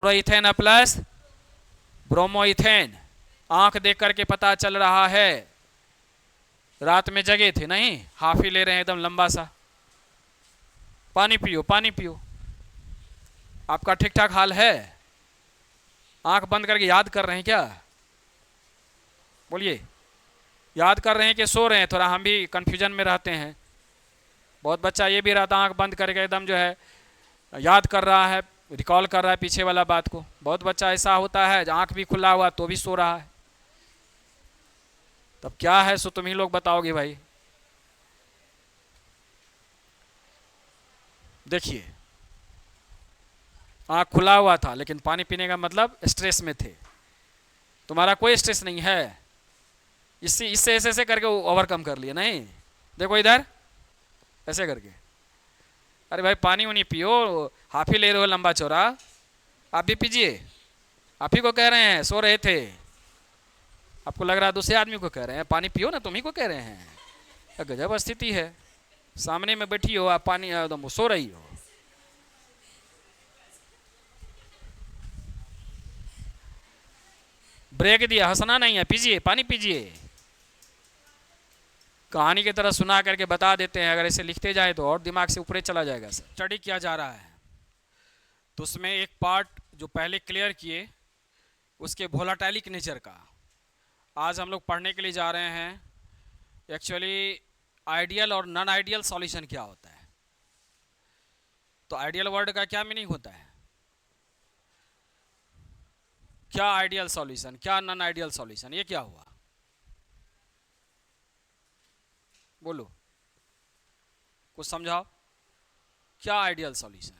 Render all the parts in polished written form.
Ethane plus bromoethane. आंख देख करके पता चल रहा है, रात में जगे थे नहीं, हाफी ले रहे हैं एकदम लंबा सा। पानी पियो पानी पियो। आपका ठीक ठाक हाल है? आंख बंद करके याद कर रहे हैं क्या? बोलिए, याद कर रहे हैं कि सो रहे हैं? थोड़ा हम भी कंफ्यूजन में रहते हैं। बहुत बच्चा ये भी रहता, आंख बंद करके एकदम जो है याद कर रहा है, रिकॉल कर रहा है पीछे वाला बात को। बहुत बच्चा ऐसा होता है आंख भी खुला हुआ तो भी सो रहा है। तब क्या है सो तुम ही लोग बताओगे भाई। देखिए, आंख खुला हुआ था लेकिन पानी पीने का मतलब स्ट्रेस में थे। तुम्हारा कोई स्ट्रेस नहीं है, इससे ऐसे ऐसे करके ओवरकम कर लिया। नहीं, देखो इधर ऐसे करके। अरे भाई पानी उनी पियो, हाफी ले रहे हो लंबा चौड़ा, आप भी पीजिए। आप ही को कह रहे हैं, सो रहे थे। आपको लग रहा है दूसरे आदमी को कह रहे हैं पानी पियो ना, तुम ही को कह रहे हैं। गजब स्थिति है, सामने में बैठी हो आप, पानी एकदम सो रही हो। ब्रेक दिया, हंसना नहीं है, पीजिए पानी पीजिए। कहानी की तरह सुना करके बता देते हैं, अगर ऐसे लिखते जाए तो और दिमाग से ऊपर चला जाएगा। सर स्टडी किया जा रहा है तो उसमें एक पार्ट जो पहले क्लियर किए उसके वोलाटाइलिक नेचर का आज हम लोग पढ़ने के लिए जा रहे हैं। एक्चुअली आइडियल और नॉन आइडियल सॉल्यूशन क्या होता है। तो आइडियल वर्ड का क्या मीनिंग होता है, क्या आइडियल सॉल्यूशन, क्या नॉन आइडियल सॉल्यूशन, ये क्या हुआ बोलो, कुछ समझाओ। क्या आइडियल सॉल्यूशन?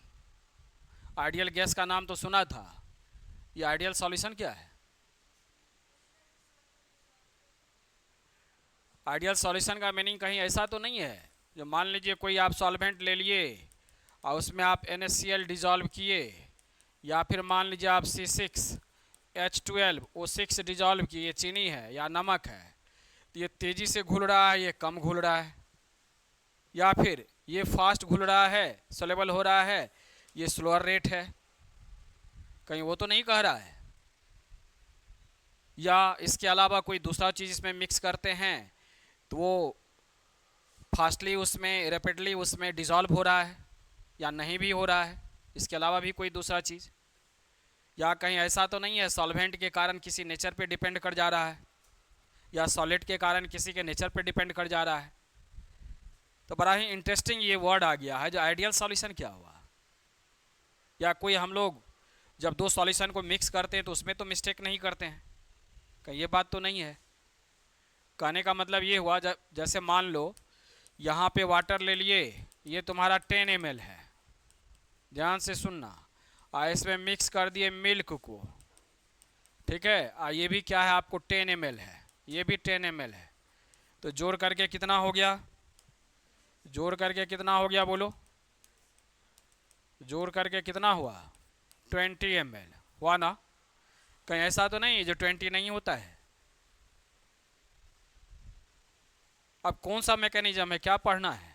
आइडियल गैस का नाम तो सुना था, ये आइडियल सॉल्यूशन क्या है? आइडियल सॉल्यूशन का मीनिंग कहीं ऐसा तो नहीं है जो मान लीजिए कोई आप सॉल्वेंट ले लिए और उसमें आप NaCl डिजॉल्व किए, या फिर मान लीजिए आप C6H12O6 डिजॉल्व किए, ये चीनी है या नमक है, तो ये तेज़ी से घुल रहा है, ये कम घुल रहा है, या फिर ये फास्ट घुल रहा है, सोलेबल हो रहा है, ये स्लोअर रेट है, कहीं वो तो नहीं कह रहा है। या इसके अलावा कोई दूसरा चीज़ इसमें मिक्स करते हैं तो वो फास्टली उसमें रैपिडली उसमें डिज़ोल्व हो रहा है या नहीं भी हो रहा है, इसके अलावा भी कोई दूसरा चीज़। या कहीं ऐसा तो नहीं है सॉल्वेंट के कारण किसी नेचर पे डिपेंड कर जा रहा है, या सॉलिड के कारण किसी के नेचर पे डिपेंड कर जा रहा है। तो बड़ा ही इंटरेस्टिंग ये वर्ड आ गया है जो आइडियल सॉल्यूशन क्या हुआ। या कोई हम लोग जब दो सॉल्यूशन को मिक्स करते हैं तो उसमें तो मिस्टेक नहीं करते हैं, कहीं ये बात तो नहीं है। कहने का मतलब ये हुआ जैसे मान लो यहाँ पे वाटर ले लिए, ये तुम्हारा 10 ml है, ध्यान से सुनना, इसमें मिक्स कर दिए मिल्क को, ठीक है, ये भी क्या है आपको 10 ml है, ये भी 10 ml है, तो जोड़ करके कितना हो गया, जोड़ करके कितना हो गया बोलो, जोड़ करके कितना हुआ 20 ml हुआ ना। कहीं ऐसा तो नहीं जो 20 नहीं होता है। अब कौन सा मैकेनिज्म है, क्या पढ़ना है,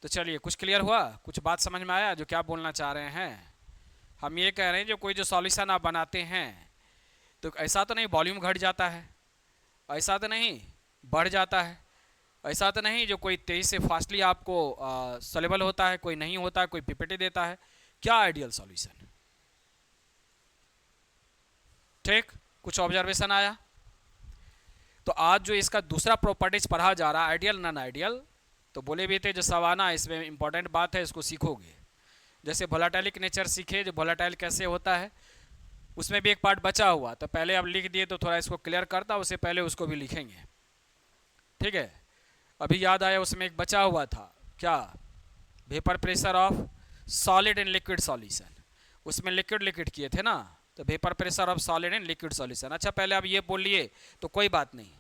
तो चलिए कुछ क्लियर हुआ, कुछ बात समझ में आया जो क्या बोलना चाह रहे हैं। हम ये कह रहे हैं जो कोई जो सॉल्यूशन आप बनाते हैं तो ऐसा तो नहीं वॉल्यूम घट जाता है, ऐसा तो नहीं बढ़ जाता है, ऐसा तो नहीं जो कोई तेजी से फास्टली आपको सोलेबल होता है, कोई नहीं होता है, कोई पिपेटी देता है। क्या आइडियल सॉल्यूशन, ठीक, कुछ ऑब्जर्वेशन आया। तो आज जो इसका दूसरा प्रॉपर्टीज पढ़ा जा रहा है आइडियल नॉन आइडियल, तो बोले भी थे जो सवाना इसमें इंपॉर्टेंट बात है, इसको सीखोगे। जैसे वोलाटाइलिक नेचर सीखे, जो वोलाटाइल कैसे होता है, उसमें भी एक पार्ट बचा हुआ, तो पहले अब लिख दिए तो थोड़ा इसको क्लियर करता, उससे पहले उसको भी लिखेंगे, ठीक है। अभी याद आया उसमें एक बचा हुआ था, क्या, vapour pressure of solid in liquid solution, उसमें लिक्विड लिक्विड किए थे ना, तो vapour pressure of solid in liquid solution. अच्छा पहले अब ये बोल लिए तो कोई बात नहीं,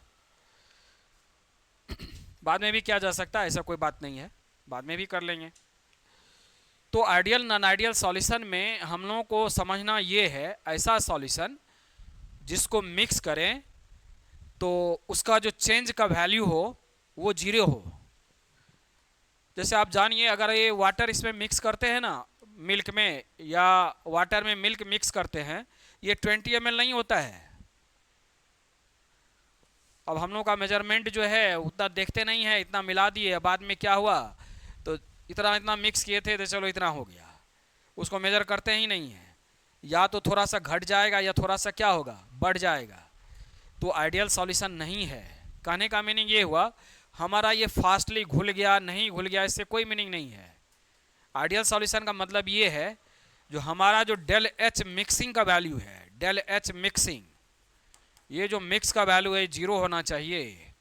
बाद में भी किया जा सकता है, ऐसा कोई बात नहीं है, बाद में भी कर लेंगे। तो आइडियल नॉन आइडियल सॉल्यूशन में हम लोगों को समझना ये है, ऐसा सॉल्यूशन जिसको मिक्स करें तो उसका जो चेंज का वैल्यू हो वो 0 हो। जैसे आप जानिए अगर ये वाटर इसमें मिक्स करते हैं ना, मिल्क में या वाटर में मिल्क मिक्स करते हैं, ये 20 ml नहीं होता है। अब हम लोग का मेजरमेंट जो है उतना देखते नहीं है, इतना मिला दिए, बाद में क्या हुआ तो इतना इतना मिक्स किए थे तो चलो इतना हो गया, उसको मेजर करते ही नहीं है। या तो थोड़ा सा घट जाएगा या थोड़ा सा क्या होगा, बढ़ जाएगा, तो आइडियल सॉल्यूशन नहीं है। कहने का मीनिंग ये हुआ हमारा ये फास्टली घुल गया नहीं घुल गया, इससे कोई मीनिंग नहीं है। आइडियल सॉल्यूशन का मतलब ये है जो हमारा जो डेल एच मिक्सिंग का वैल्यू है, डेल एच मिक्सिंग, ये जो मिक्स का वैल्यू है 0 होना चाहिए।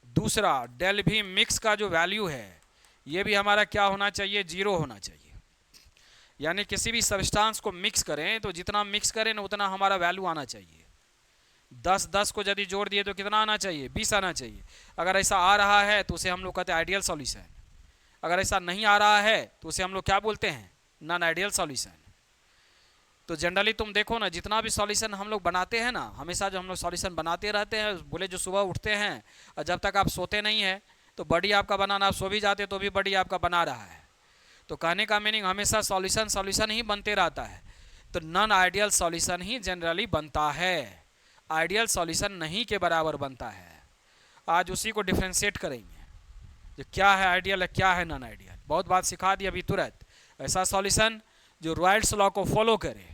दूसरा डेल भी मिक्स का जो वैल्यू है ये भी हमारा क्या होना चाहिए, 0 होना चाहिए। यानी किसी भी सब्सटेंस को मिक्स करें तो जितना मिक्स करें ना उतना हमारा वैल्यू आना चाहिए। 10 को यदि जोड़ दिए तो कितना आना चाहिए, 20 आना चाहिए। अगर ऐसा आ रहा है तो उसे हम लोग कहते हैं आइडियल सॉल्यूशन। अगर ऐसा नहीं आ रहा है तो उसे हम लोग क्या बोलते हैं, नॉन आइडियल सॉल्यूशन। तो जनरली तुम देखो ना, जितना भी सॉल्यूशन हम लोग बनाते हैं ना, हमेशा जो हम लोग सॉल्यूशन बनाते रहते हैं, बोले जो सुबह उठते हैं और जब तक आप सोते नहीं है तो बॉडी आपका बनाना, आप सो भी जाते तो भी बॉडी आपका बना रहा है। तो कहने का मीनिंग हमेशा सॉल्यूशन सॉल्यूशन ही बनते रहता है। तो नॉन आइडियल सॉल्यूशन ही जनरली बनता है, आइडियल सॉल्यूशन नहीं के बराबर बनता है। आज उसी को डिफ्रेंशिएट करेंगे जो क्या है आइडियल है क्या है नॉन आइडियल। बहुत बात सिखा दी अभी तुरंत। ऐसा सॉल्यूशन जो रॉयल्स लॉ को फॉलो करे,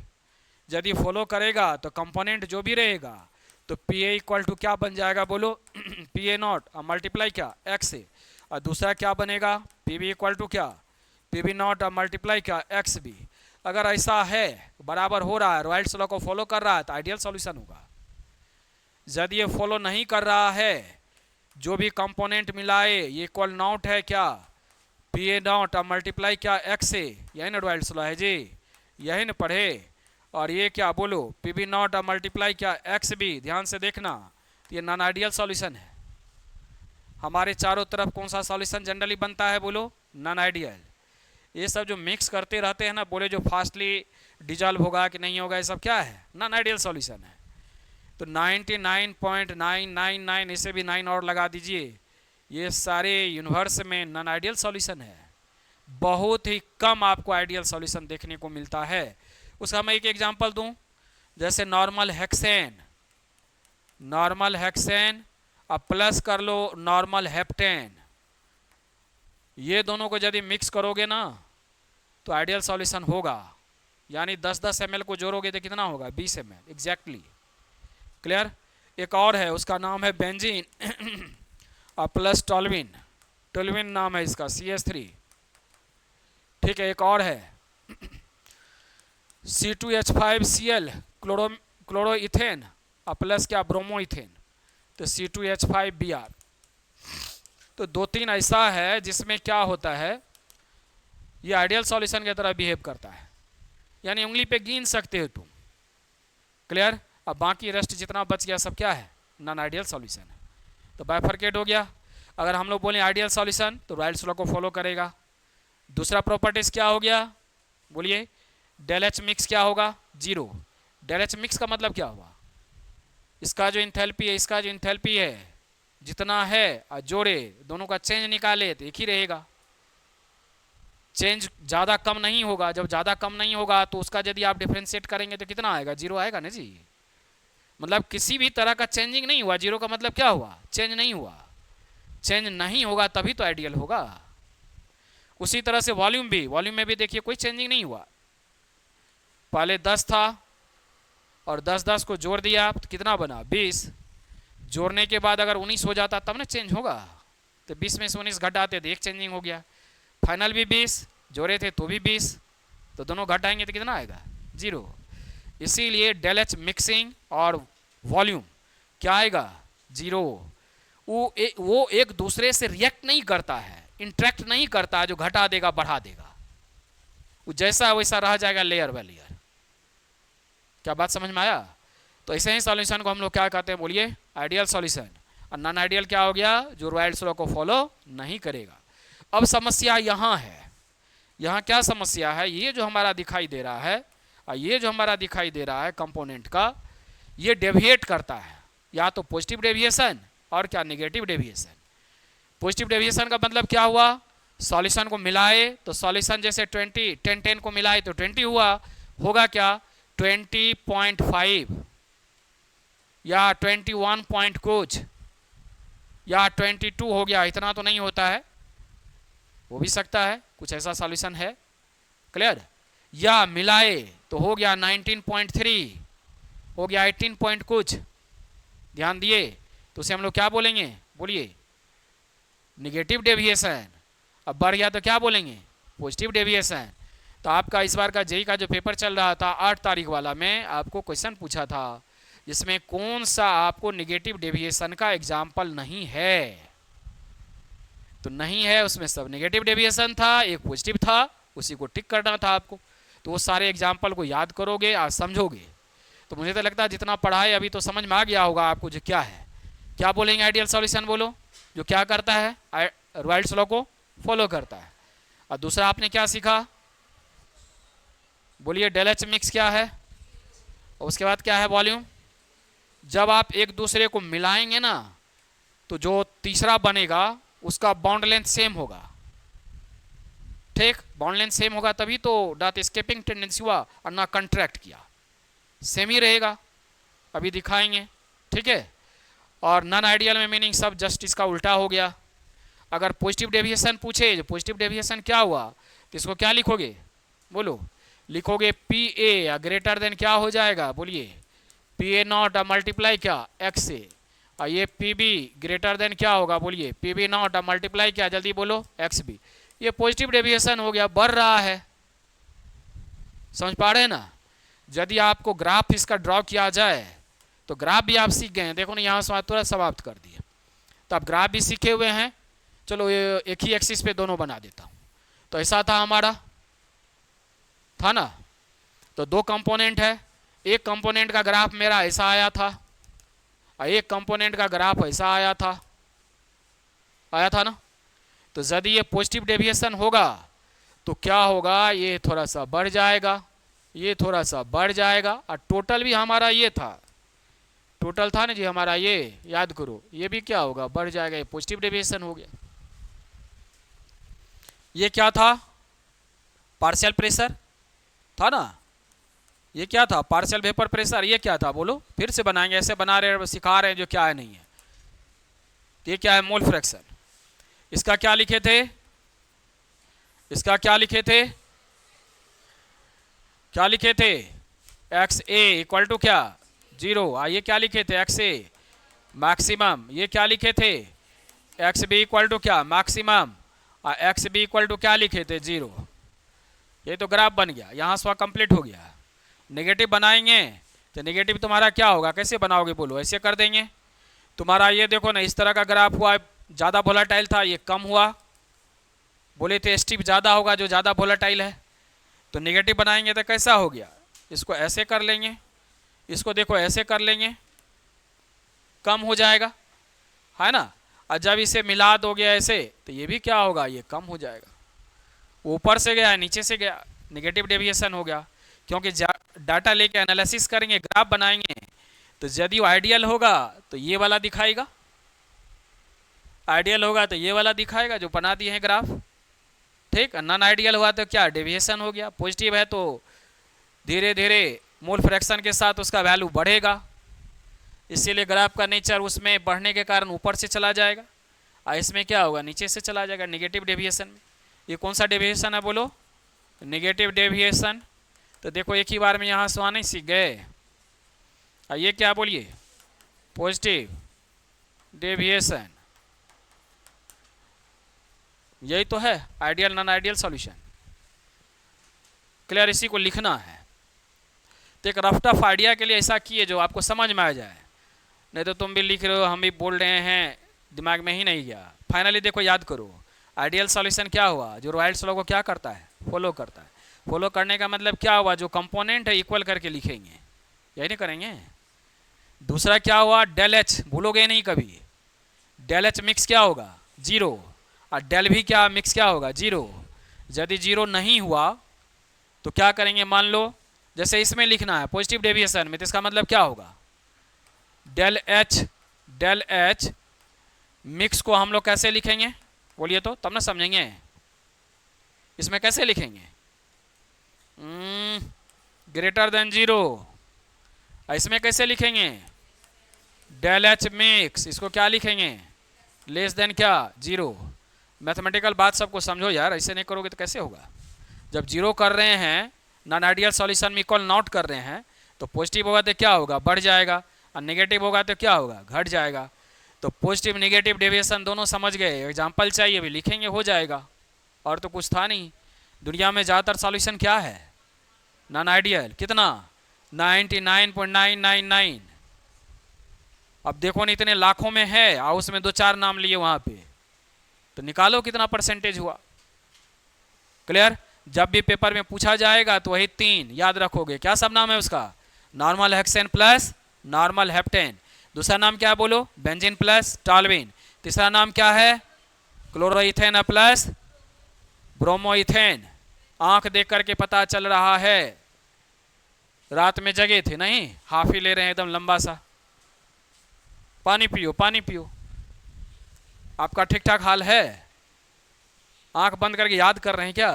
यदि फॉलो करेगा तो कंपोनेंट जो भी रहेगा तो पी ए इक्वल टू क्या बन जाएगा बोलो, पी ए नॉट और मल्टीप्लाई क्या एक्स ए, और दूसरा क्या बनेगा पी बी इक्वल टू क्या, पी बी नॉट और मल्टीप्लाई क्या एक्स बी। अगर ऐसा है बराबर हो रहा है, रॉयल्स लॉ को फॉलो कर रहा है तो आइडियल सॉल्यूशन होगा। यदि ये फॉलो नहीं कर रहा है, जो भी कंपोनेंट मिलाए ये इक्वल नॉट है क्या, पी ए नॉट और मल्टीप्लाई क्या एक्स ए, यही ना रॉयल्स लॉ है जी, यही ना पढ़े। और ये क्या बोलो, पी बी नॉट और मल्टीप्लाई क्या एक्स बी, ध्यान से देखना, तो ये नॉन आइडियल सॉल्यूशन है। हमारे चारों तरफ कौन सा सॉल्यूशन जनरली बनता है बोलो, नॉन आइडियल। ये सब जो मिक्स करते रहते हैं ना, बोले जो फास्टली डिजॉल्व होगा कि नहीं होगा, ये सब क्या है, नॉन आइडियल सॉल्यूशन है। तो 99.999 इसे भी 9 और लगा दीजिए, ये सारे यूनिवर्स में नॉन आइडियल सॉल्यूशन है। बहुत ही कम आपको आइडियल सॉल्यूशन देखने को मिलता है। उसका मैं एक एग्जांपल दूं, जैसे नॉर्मल हेक्सेन अब प्लस कर लो नॉर्मल हेप्टेन, ये दोनों को यदि मिक्स करोगे ना तो आइडियल सॉल्यूशन होगा। यानी 10-10 ml को जोड़ोगे तो कितना होगा, 20 ml एग्जैक्टली। क्लियर। एक और है, उसका नाम है बेंजीन और प्लस टोल्विन, टोल्विन नाम है इसका, CH3। ठीक है, एक और है C2H5Cl क्लोरोइथेन और प्लस क्या ब्रोमोइथेन, तो C2H5Br। तो 2-3 ऐसा है जिसमें क्या होता है, ये आइडियल सॉल्यूशन की तरह बिहेव करता है, यानी उंगली पे गिन सकते हो तुम। क्लियर। अब बाकी रेस्ट जितना बच गया सब क्या है, नॉन आइडियल सॉल्यूशन है। तो बाइफरकेट हो गया। अगर हम लोग बोले आइडियल सॉल्यूशन तो रॉयल्स लॉ को फॉलो करेगा। दूसरा प्रॉपर्टीज क्या हो गया बोलिए, डेल एच मिक्स क्या होगा, 0। डेल एच मिक्स का मतलब क्या हुआ, इसका जो इंथैल्पी है इसका जो इंथैल्पी है जितना है और जोड़े दोनों का चेंज निकाले तो एक ही रहेगा, चेंज ज़्यादा कम नहीं होगा। जब ज़्यादा कम नहीं होगा तो उसका यदि आप डिफ्रेंशिएट करेंगे तो कितना आएगा, 0 आएगा ना जी। मतलब किसी भी तरह का चेंजिंग नहीं हुआ, 0 का मतलब क्या हुआ, चेंज नहीं हुआ। चेंज नहीं होगा तभी तो आइडियल होगा। उसी तरह से वॉल्यूम भी, वॉल्यूम में भी देखिए कोई चेंजिंग नहीं हुआ, पहले 10 था और 10 को जोड़ दिया तो कितना बना, 20। जोड़ने के बाद अगर 19 हो जाता तब ना चेंज होगा, तो 20 में से 19 घटाते तो एक चेंजिंग हो गया। फाइनल भी 20, जोड़े थे तो भी 20, तो दोनों घटाएंगे तो कितना आएगा, 0। इसीलिए डेल एच मिक्सिंग और वॉल्यूम क्या आएगा, 0। वो एक दूसरे से रिएक्ट नहीं करता है, इंटरेक्ट नहीं करता है, जो घटा देगा बढ़ा देगा, वो जैसा वैसा रह जाएगा लेयर बाय लेयर। क्या बात समझ में आया। तो ऐसे ही सॉल्यूशन को हम लोग क्या कहते हैं बोलिए, आइडियल सॉल्यूशन। और नॉन आइडियल क्या हो गया, जो रॉयल्स लॉ को फॉलो नहीं करेगा। अब समस्या यहाँ है, यहाँ क्या समस्या है, ये जो हमारा दिखाई दे रहा है और ये जो हमारा दिखाई दे रहा है कंपोनेंट का, ये डेविएट करता है, या तो पॉजिटिव डेविएशन और क्या नेगेटिव डेविएशन। पॉजिटिव डेविएशन का मतलब क्या हुआ, सॉल्यूशन को मिलाए तो सॉल्यूशन जैसे 20 10 10 को मिलाए तो 20 हुआ, होगा क्या 20.5 या 21 पॉइंट कुछ या 22 हो गया, इतना तो नहीं होता है, हो भी सकता है, कुछ ऐसा सॉल्यूशन है। क्लियर? या मिलाए तो हो गया 19.3, हो गया 18 पॉइंट कुछ, ध्यान दिए, तो उसे हम लोग क्या बोलेंगे, बोलिए, निगेटिव डेविएशन। अब बढ़ गया तो क्या बोलेंगे, पॉजिटिव डेविएशन। तो आपका इस बार का जेई का जो पेपर चल रहा था 8 तारीख वाला में आपको क्वेश्चन पूछा था जिसमें कौन सा आपको निगेटिव डेविएशन का एग्जाम्पल नहीं है, तो नहीं है उसमें सब निगेटिव डेविएशन था, एक पॉजिटिव था, उसी को टिक करना था आपको। तो वो सारे एग्जाम्पल को याद करोगे और समझोगे तो मुझे तो लगता है जितना पढ़ा है अभी तो समझ में आ गया होगा आपको जो क्या है। क्या बोलेंगे आइडियल सॉल्यूशन, बोलो, जो क्या करता है, रॉयल्स लॉ को फॉलो करता है। और दूसरा आपने क्या सीखा, बोलिए, डेल एच मिक्स क्या है, और उसके बाद क्या है, वॉल्यूम। जब आप एक दूसरे को मिलाएंगे ना तो जो तीसरा बनेगा उसका बॉन्ड लेंथ सेम होगा, ठीक, बॉन्ड लेंथ सेम होगा तभी तो डॉट एस्केपिंग टेंडेंसी हुआ और ना कंट्रैक्ट किया, सेम ही रहेगा, अभी दिखाएंगे, ठीक है। और नॉन आइडियल में मीनिंग सब जस्ट इसका उल्टा हो गया। अगर पॉजिटिव डेविएशन पूछे, जो पॉजिटिव डेविएशन क्या हुआ, तो इसको क्या लिखोगे, बोलो, लिखोगे पी ए या ग्रेटर देन क्या हो जाएगा, बोलिए, पी ए नॉट मल्टीप्लाई क्या, एक्स से, और ये पी बी ग्रेटर देन क्या होगा, बोलिए, पी बी नॉट मल्टीप्लाई क्या, जल्दी बोलो, एक्स बी। ये पॉजिटिव डेविएशन हो गया, बढ़ रहा है, समझ पा रहे हैं ना। यदि आपको ग्राफ इसका ड्रॉ किया जाए तो ग्राफ भी आप सीख गए हैं, देखो ना यहाँ से तुरंत समाप्त कर दिए, तो आप ग्राफ भी सीखे हुए हैं। चलो ये एक ही एक्सिस पे दोनों बना देता हूँ। तो ऐसा था हमारा, था ना, तो दो कंपोनेंट है, एक कंपोनेंट का ग्राफ मेरा ऐसा आया था और एक कंपोनेंट का ग्राफ ऐसा आया था ना। तो यदि ये पॉजिटिव डेविएशन होगा तो क्या होगा, ये थोड़ा सा बढ़ जाएगा, ये थोड़ा सा बढ़ जाएगा, और टोटल भी हमारा ये था, टोटल था ना जी हमारा, ये याद करो, ये भी क्या होगा, बढ़ जाएगा, ये पॉजिटिव डेविएशन हो गया। ये क्या था, पार्शियल प्रेशर था ना, ये क्या था, पार्शियल वेपर प्रेशर, ये क्या था, बोलो, फिर से बनाएंगे, ऐसे बना रहे हैं, सिखा रहे हैं जो क्या है नहीं है। ये क्या है, मोल फ्रैक्शन। इसका क्या लिखे थे, इसका क्या लिखे थे, क्या लिखे थे, एक्स ए इक्वल टू क्या, 0। ये क्या लिखे थे, एक्स ए मैक्सिमम, ये क्या लिखे थे, एक्स बी इक्वल टू क्या, मैक्सिमम, और एक्स बी इक्वल टू क्या लिखे थे, 0। ये तो ग्राफ बन गया, यहाँ से कंप्लीट हो गया। नेगेटिव बनाएंगे तो नेगेटिव तुम्हारा क्या होगा, कैसे बनाओगे, बोलो, ऐसे कर देंगे। तुम्हारा ये देखो ना, इस तरह का ग्राफ हुआ, ज़्यादा वोलेटाइल था, ये कम हुआ, बोले थे स्टीप ज़्यादा होगा जो ज़्यादा वोलेटाइल है, तो नेगेटिव बनाएंगे तो कैसा हो गया, इसको ऐसे कर लेंगे, इसको देखो ऐसे कर लेंगे, कम हो जाएगा, है ना। और जब इसे मिला दोगे ऐसे तो ये भी क्या होगा, ये कम हो जाएगा, ऊपर से गया नीचे से गया, नेगेटिव डेविएशन हो गया। क्योंकि डाटा लेके एनालिसिस करेंगे, ग्राफ बनाएंगे, तो यदि आइडियल होगा तो ये वाला दिखाएगा, आइडियल होगा तो ये वाला दिखाएगा जो बना दिए हैं ग्राफ, ठीक। नॉन आइडियल हुआ तो क्या, डेविएशन हो गया। पॉजिटिव है तो धीरे धीरे मोल फ्रैक्शन के साथ उसका वैल्यू बढ़ेगा, इसीलिए ग्राफ का नेचर उसमें बढ़ने के कारण ऊपर से चला जाएगा, और इसमें क्या होगा, नीचे से चला जाएगा, नेगेटिव डेविएशन में। ये कौन सा डेविएशन है, बोलो, नेगेटिव डेविएशन। तो देखो एक ही बार में यहाँ से आने सीख गए। ये क्या, बोलिए, पॉजिटिव डेविएशन, यही तो है ideal non ideal solution. Clear, इसी को लिखना है। तो एक रफ टफ आइडिया के लिए ऐसा किए जो आपको समझ में आ जाए, नहीं तो तुम भी लिख रहे हो, हम भी बोल रहे हैं, दिमाग में ही नहीं गया। फाइनली देखो, याद करो, आइडियल सॉल्यूशन क्या हुआ, जो रॉयल्स लॉ को क्या करता है, फॉलो करता है। फॉलो करने का मतलब क्या हुआ, जो कंपोनेंट है इक्वल करके लिखेंगे, यही नहीं करेंगे। दूसरा क्या हुआ, डेल एच, भूलोगे नहीं कभी, डेल एच मिक्स क्या होगा, 0, और डेल भी क्या मिक्स क्या होगा, 0। यदि 0 नहीं हुआ तो क्या करेंगे, मान लो जैसे इसमें लिखना है पॉजिटिव डेविएशन में, तो इसका मतलब क्या होगा, डेल एच मिक्स को हम लोग कैसे लिखेंगे, बोलिए तो, तब ना समझेंगे। इसमें कैसे लिखेंगे? Greater than 0। इसमें कैसे लिखेंगे? Del H mix. इसको क्या लिखेंगे? लेस देन क्या? 0। मैथमेटिकल बात सबको समझो यार, ऐसे नहीं करोगे तो कैसे होगा? जब 0 कर रहे हैं, नॉन आइडियल सॉल्यूशन में इक्वल नॉट कर रहे हैं, तो पॉजिटिव होगा तो क्या होगा? बढ़ जाएगा, और नेगेटिव होगा तो क्या होगा? घट जाएगा। तो पॉजिटिव नेगेटिव डेविएशन दोनों समझ गए। एग्जाम्पल चाहिए भी, लिखेंगे हो जाएगा, और तो कुछ था नहीं। दुनिया में ज़्यादातर सॉल्यूशन क्या है? Non ideal. कितना? 99.999। अब देखो नहीं, इतने लाखों में है और उसमें 2-4 नाम लिए वहां पे, तो निकालो कितना परसेंटेज हुआ। क्लियर? जब भी पेपर में पूछा जाएगा तो वही 3 याद रखोगे। क्या सब नाम है उसका? Normal hexane plus normal heptane. दूसरा नाम क्या है बोलो? Benzene plus toluene. तीसरा नाम क्या है? Chloroethane plus bromoethane. आंख देख करके पता चल रहा है, रात में जगे थे नहीं, हाफी ले रहे हैं एकदम लंबा सा। पानी पियो, पानी पियो। आपका ठीक ठाक हाल है? आंख बंद करके याद कर रहे हैं क्या?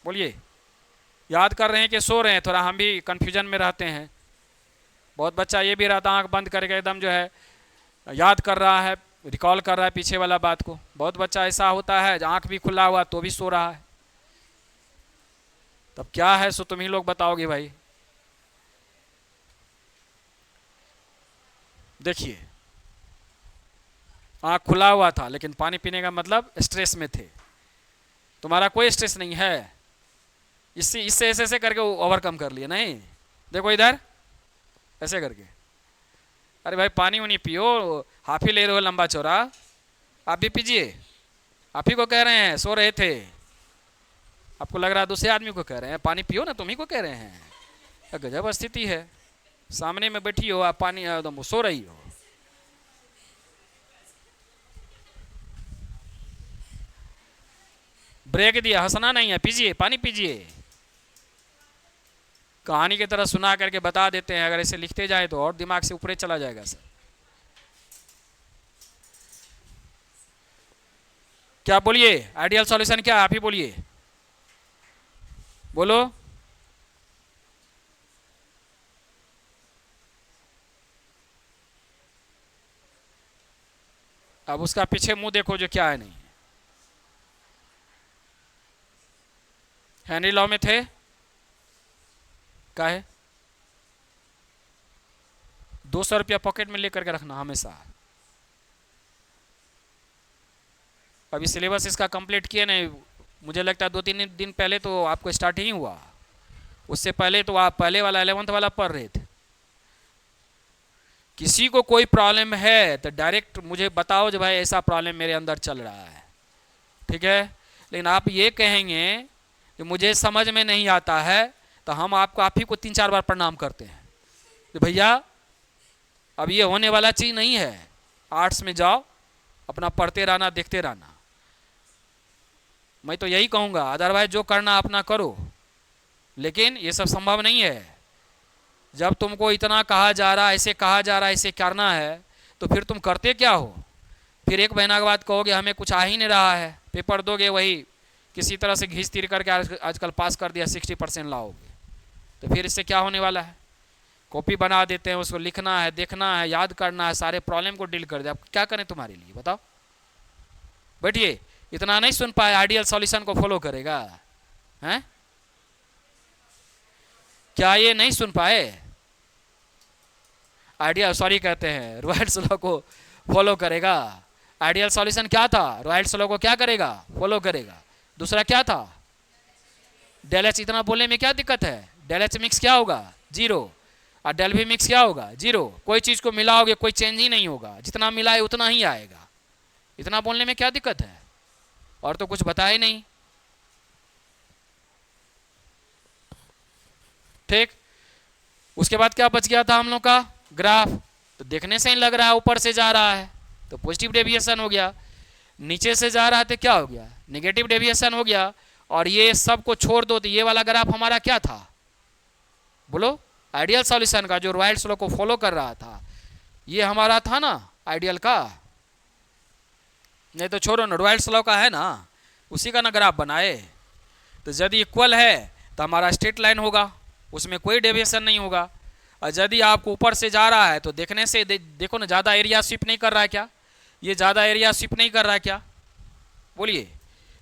बोलिए, याद कर रहे हैं कि सो रहे हैं? थोड़ा हम भी कंफ्यूजन में रहते हैं। बहुत बच्चा ये भी रहता आंख बंद करके एकदम जो है याद कर रहा है, रिकॉल कर रहा है पीछे वाला बात को। बहुत बच्चा ऐसा होता है आंख भी खुला हुआ तो भी सो रहा है। तब क्या है सो तुम ही लोग बताओगे भाई। देखिए, आंख खुला हुआ था लेकिन पानी पीने का मतलब स्ट्रेस में थे। तुम्हारा कोई स्ट्रेस नहीं है, इससे इससे ऐसे ऐसे करके ओवरकम कर लिया। नहीं, देखो इधर ऐसे करके। अरे भाई पानी वानी पियो, हाफी ले रहे हो लंबा चौड़ा, आप भी पीजिए। आप ही को कह रहे हैं, सो रहे थे। आपको लग रहा है दूसरे आदमी को कह रहे हैं पानी पियो ना, तुम ही को कह रहे हैं। गजब स्थिति है, सामने में बैठी हो आप, पानी एकदम सो रही हो। ब्रेक दिया, हंसना नहीं है, पीजिए पानी पीजिए। कहानी की तरह सुना करके बता देते हैं, अगर ऐसे लिखते जाए तो और दिमाग से ऊपर चला जाएगा सर। क्या बोलिए? आइडियल सॉल्यूशन क्या है? आप ही बोलिए, बोलो। अब उसका पीछे मुंह देखो जो क्या है। नहीं, हेनरी लॉ में थे का है 200 रुपया पॉकेट में लेकर के रखना हमेशा। अभी सिलेबस इसका कंप्लीट किए नहीं, मुझे लगता है 2-3 दिन पहले तो आपको स्टार्ट ही हुआ। उससे पहले तो आप पहले वाला 11th वाला पढ़ रहे थे। किसी को कोई प्रॉब्लम है तो डायरेक्ट मुझे बताओ जो भाई ऐसा प्रॉब्लम मेरे अंदर चल रहा है, ठीक है। लेकिन आप ये कहेंगे कि मुझे समझ में नहीं आता है, तो हम आपको आप ही को 3-4 बार प्रणाम करते हैं कि भैया अब ये होने वाला चीज़ नहीं है। आर्ट्स में जाओ, अपना पढ़ते रहना, देखते रहना। मैं तो यही कहूँगा, अदरवाइज जो करना अपना करो, लेकिन ये सब संभव नहीं है। जब तुमको इतना कहा जा रहा है, ऐसे कहा जा रहा है, ऐसे करना है, तो फिर तुम करते क्या हो? फिर 1 महीना के बाद कहोगे हमें कुछ आ ही नहीं रहा है। पेपर दोगे, वही किसी तरह से घिस तीर करके आजकल पास कर दिया, 60% लाओगे, तो फिर इससे क्या होने वाला है? कॉपी बना देते हैं, उसको लिखना है, देखना है, याद करना है, सारे प्रॉब्लम को डील कर दे। अब क्या करें तुम्हारे लिए, बताओ। बैठिए, इतना नहीं सुन पाए, आइडियल सॉल्यूशन को फॉलो करेगा हैं? क्या ये नहीं सुन पाए? आइडियल, सॉरी कहते हैं, रॉयल्स लॉ को फॉलो करेगा। आइडियल सॉल्यूशन क्या था? रॉयल्स लॉ को क्या करेगा? फॉलो करेगा। दूसरा क्या था? Del H. इतना बोलने में क्या दिक्कत है? डेल एच मिक्स क्या होगा? 0। और डेल भी मिक्स क्या होगा? 0। कोई चीज को मिलाओगे कोई चेंज ही नहीं होगा, जितना मिलाए उतना ही आएगा। इतना बोलने में क्या दिक्कत है? और तो कुछ बताया ही नहीं, ठीक। उसके बाद क्या बच गया था हम लोग का? ग्राफ। तो देखने से ही लग रहा है ऊपर से जा रहा है तो पॉजिटिव डेविएशन हो गया, नीचे से जा रहा है तो क्या हो गया? नेगेटिव डेविएशन हो गया। और ये सब को छोड़ दो तो ये वाला ग्राफ हमारा क्या था? बोलो। आइडियल सॉल्यूशन का, जो रॉयल्स लॉ को फॉलो कर रहा था, ये हमारा था ना आइडियल का। नहीं तो छोड़ो ना, रॉयल्स लॉ का है ना, उसी का ना ग्राफ बनाए। तो यदि इक्वल है तो हमारा स्ट्रेट लाइन होगा, उसमें कोई डेविएशन नहीं होगा। और यदि आपको ऊपर से जा रहा है तो देखने से देखो ना, ज़्यादा एरिया स्विप नहीं कर रहा है क्या? ये ज़्यादा एरिया स्विप नहीं कर रहा है क्या? बोलिए।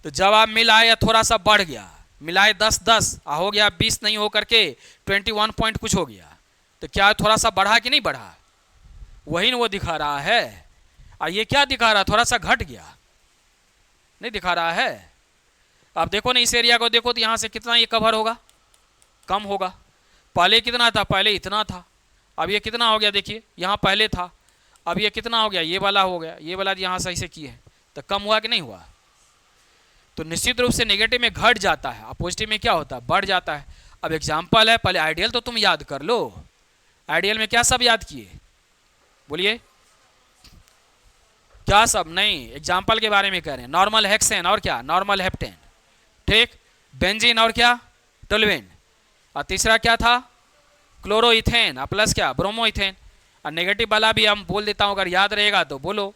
तो जब आप मिलाए या थोड़ा सा बढ़ गया, मिलाए 10-10 हो गया 20 नहीं हो करके 21 पॉइंट कुछ हो गया, तो क्या थोड़ा सा बढ़ा कि नहीं बढ़ा? वही ना वो दिखा रहा है। और ये क्या दिखा रहा, थोड़ा सा घट गया, नहीं दिखा रहा है। अब देखो ना इस एरिया को देखो तो यहाँ से कितना ये कवर होगा, कम होगा। पहले कितना था, पहले इतना था, अब ये कितना हो गया देखिए, यहाँ पहले था, अब ये कितना हो गया, ये वाला हो गया, ये वाला यहाँ सही से किए है, तो कम हुआ कि नहीं हुआ? तो निश्चित रूप से नेगेटिव में घट जाता है और पॉजिटिव में क्या होता है, बढ़ जाता है। अब एग्जाम्पल है, पहले आइडियल तो तुम याद कर लो। आइडियल में क्या सब याद किए, बोलिए क्या सब? नहीं, एग्जाम्पल के बारे में कह रहे हैं। नॉर्मल हेक्सेन और क्या, नॉर्मल हेप्टेन, ठीक। बेंजीन और क्या, टोल्यूएन। और तीसरा क्या था, क्लोरोइथेन, और प्लस क्या, ब्रोमोइथेन। और नेगेटिव वाला भी हम बोल देता हूं, अगर याद रहेगा तो बोलो।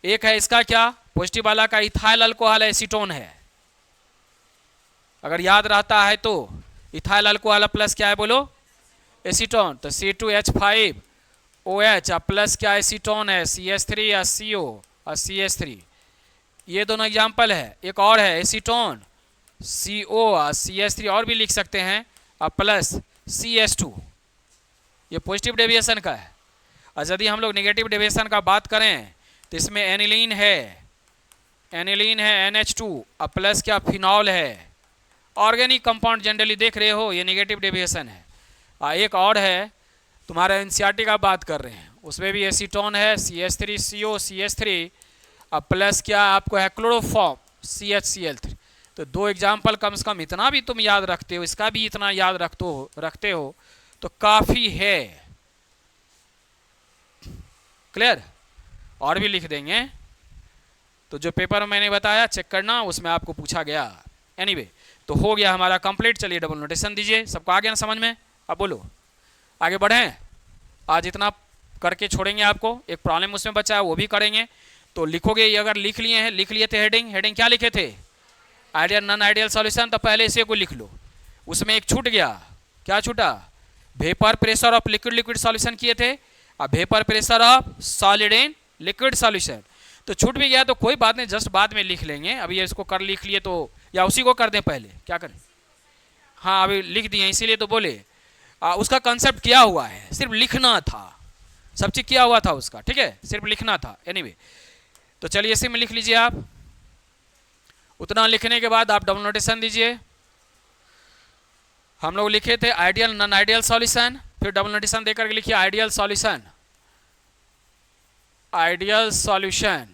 एक है इसका क्या, पॉजिटिव वाला का इथाइल अल्कोहल एसीटोन है, अगर याद रहता है तो। इथाइल अल्कोहल प्लस क्या है बोलो, एसीटोन। तो C2H5OH प्लस क्या एसीटोन है, CH3 या CO और CH3। ये दोनों एग्जाम्पल है। एक और है एसीटोन, CO और CH3 और भी लिख सकते हैं, और प्लस CH2, ये पॉजिटिव डेविएशन का है। और यदि हम लोग नेगेटिव डेविएशन का बात करें तो इसमें एनिलीन है, NH2 और प्लस क्या, फिनॉल है। ऑर्गेनिक कंपाउंड जनरली देख रहे हो, ये नेगेटिव डेविएशन है। एक और है, तुम्हारा एनसीईआरटी का बात कर रहे हैं, उसमें भी एसीटोन है, CH3CO CH3 और प्लस क्या आपको है, क्लोरोफॉर्म CHCl3। तो दो एग्जाम्पल कम से कम इतना भी तुम याद रखते हो, इसका भी इतना याद रखते हो तो काफ़ी है। क्लियर? और भी लिख देंगे, तो जो पेपर मैंने बताया चेक करना, उसमें आपको पूछा गया। एनीवे, तो हो गया हमारा कंप्लीट। चलिए डबल नोटेशन दीजिए, सबको आ गया ना समझ में? अब बोलो आगे बढ़ें। आज इतना करके छोड़ेंगे आपको, एक प्रॉब्लम उसमें बचा है वो भी करेंगे। तो लिखोगे, ये अगर लिख लिए हैं, लिख लिए थे हेडिंग क्या लिखे थे, आइडियल नॉन आइडियल सॉल्यूशन, तो पहले इसे को लिख लो। उसमें एक छूट गया, क्या छूटा, vapour pressure of liquid solution किए थे, और vapour pressure of solid in liquid solution. तो छूट भी गया तो कोई बात नहीं, जस्ट बाद में लिख लेंगे। अभी ये इसको कर लिख लिए तो, या उसी को कर दें पहले, क्या करें? हाँ अभी लिख दिए, इसीलिए तो बोले। उसका कंसेप्ट किया हुआ है, सिर्फ लिखना था, सब चीज किया हुआ था उसका, ठीक है, सिर्फ लिखना था। एनीवे, तो चलिए इसी में लिख लीजिए आप। उतना लिखने के बाद आप डबल नोटेशन दीजिए। हम लोग लिखे थे आइडियल नॉन आइडियल सॉल्यूशन, फिर डबल नोटेशन देकर के लिखिए आइडियल सॉल्यूशन, आइडियल सॉल्यूशन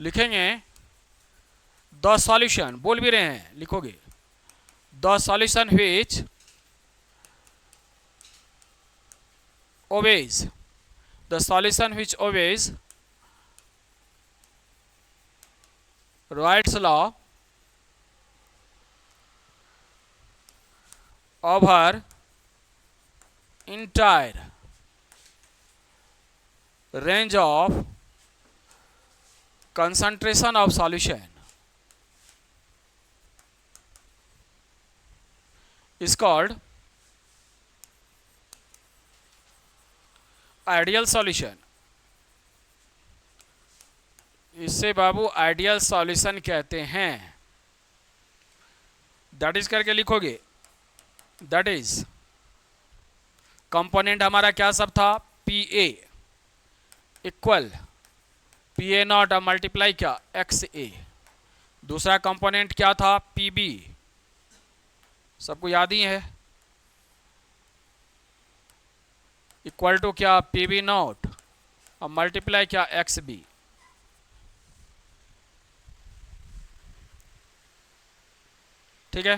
लिखेंगे। द सॉल्यूशन बोल भी रहे हैं, लिखोगे the solution which obeys, the solution which obeys Wright's law over entire range of concentration of solution is called ideal solution. इससे बाबू आइडियल सॉल्यूशन कहते हैं। दैट इज करके लिखोगे, दैट इज कंपोनेंट हमारा क्या सब था, PA इक्वल PA नॉट और मल्टीप्लाई क्या XA। दूसरा कंपोनेंट क्या था, PB, सबको याद ही है, इक्वल टू क्या, PB नॉट और मल्टीप्लाई क्या XB। ठीक है,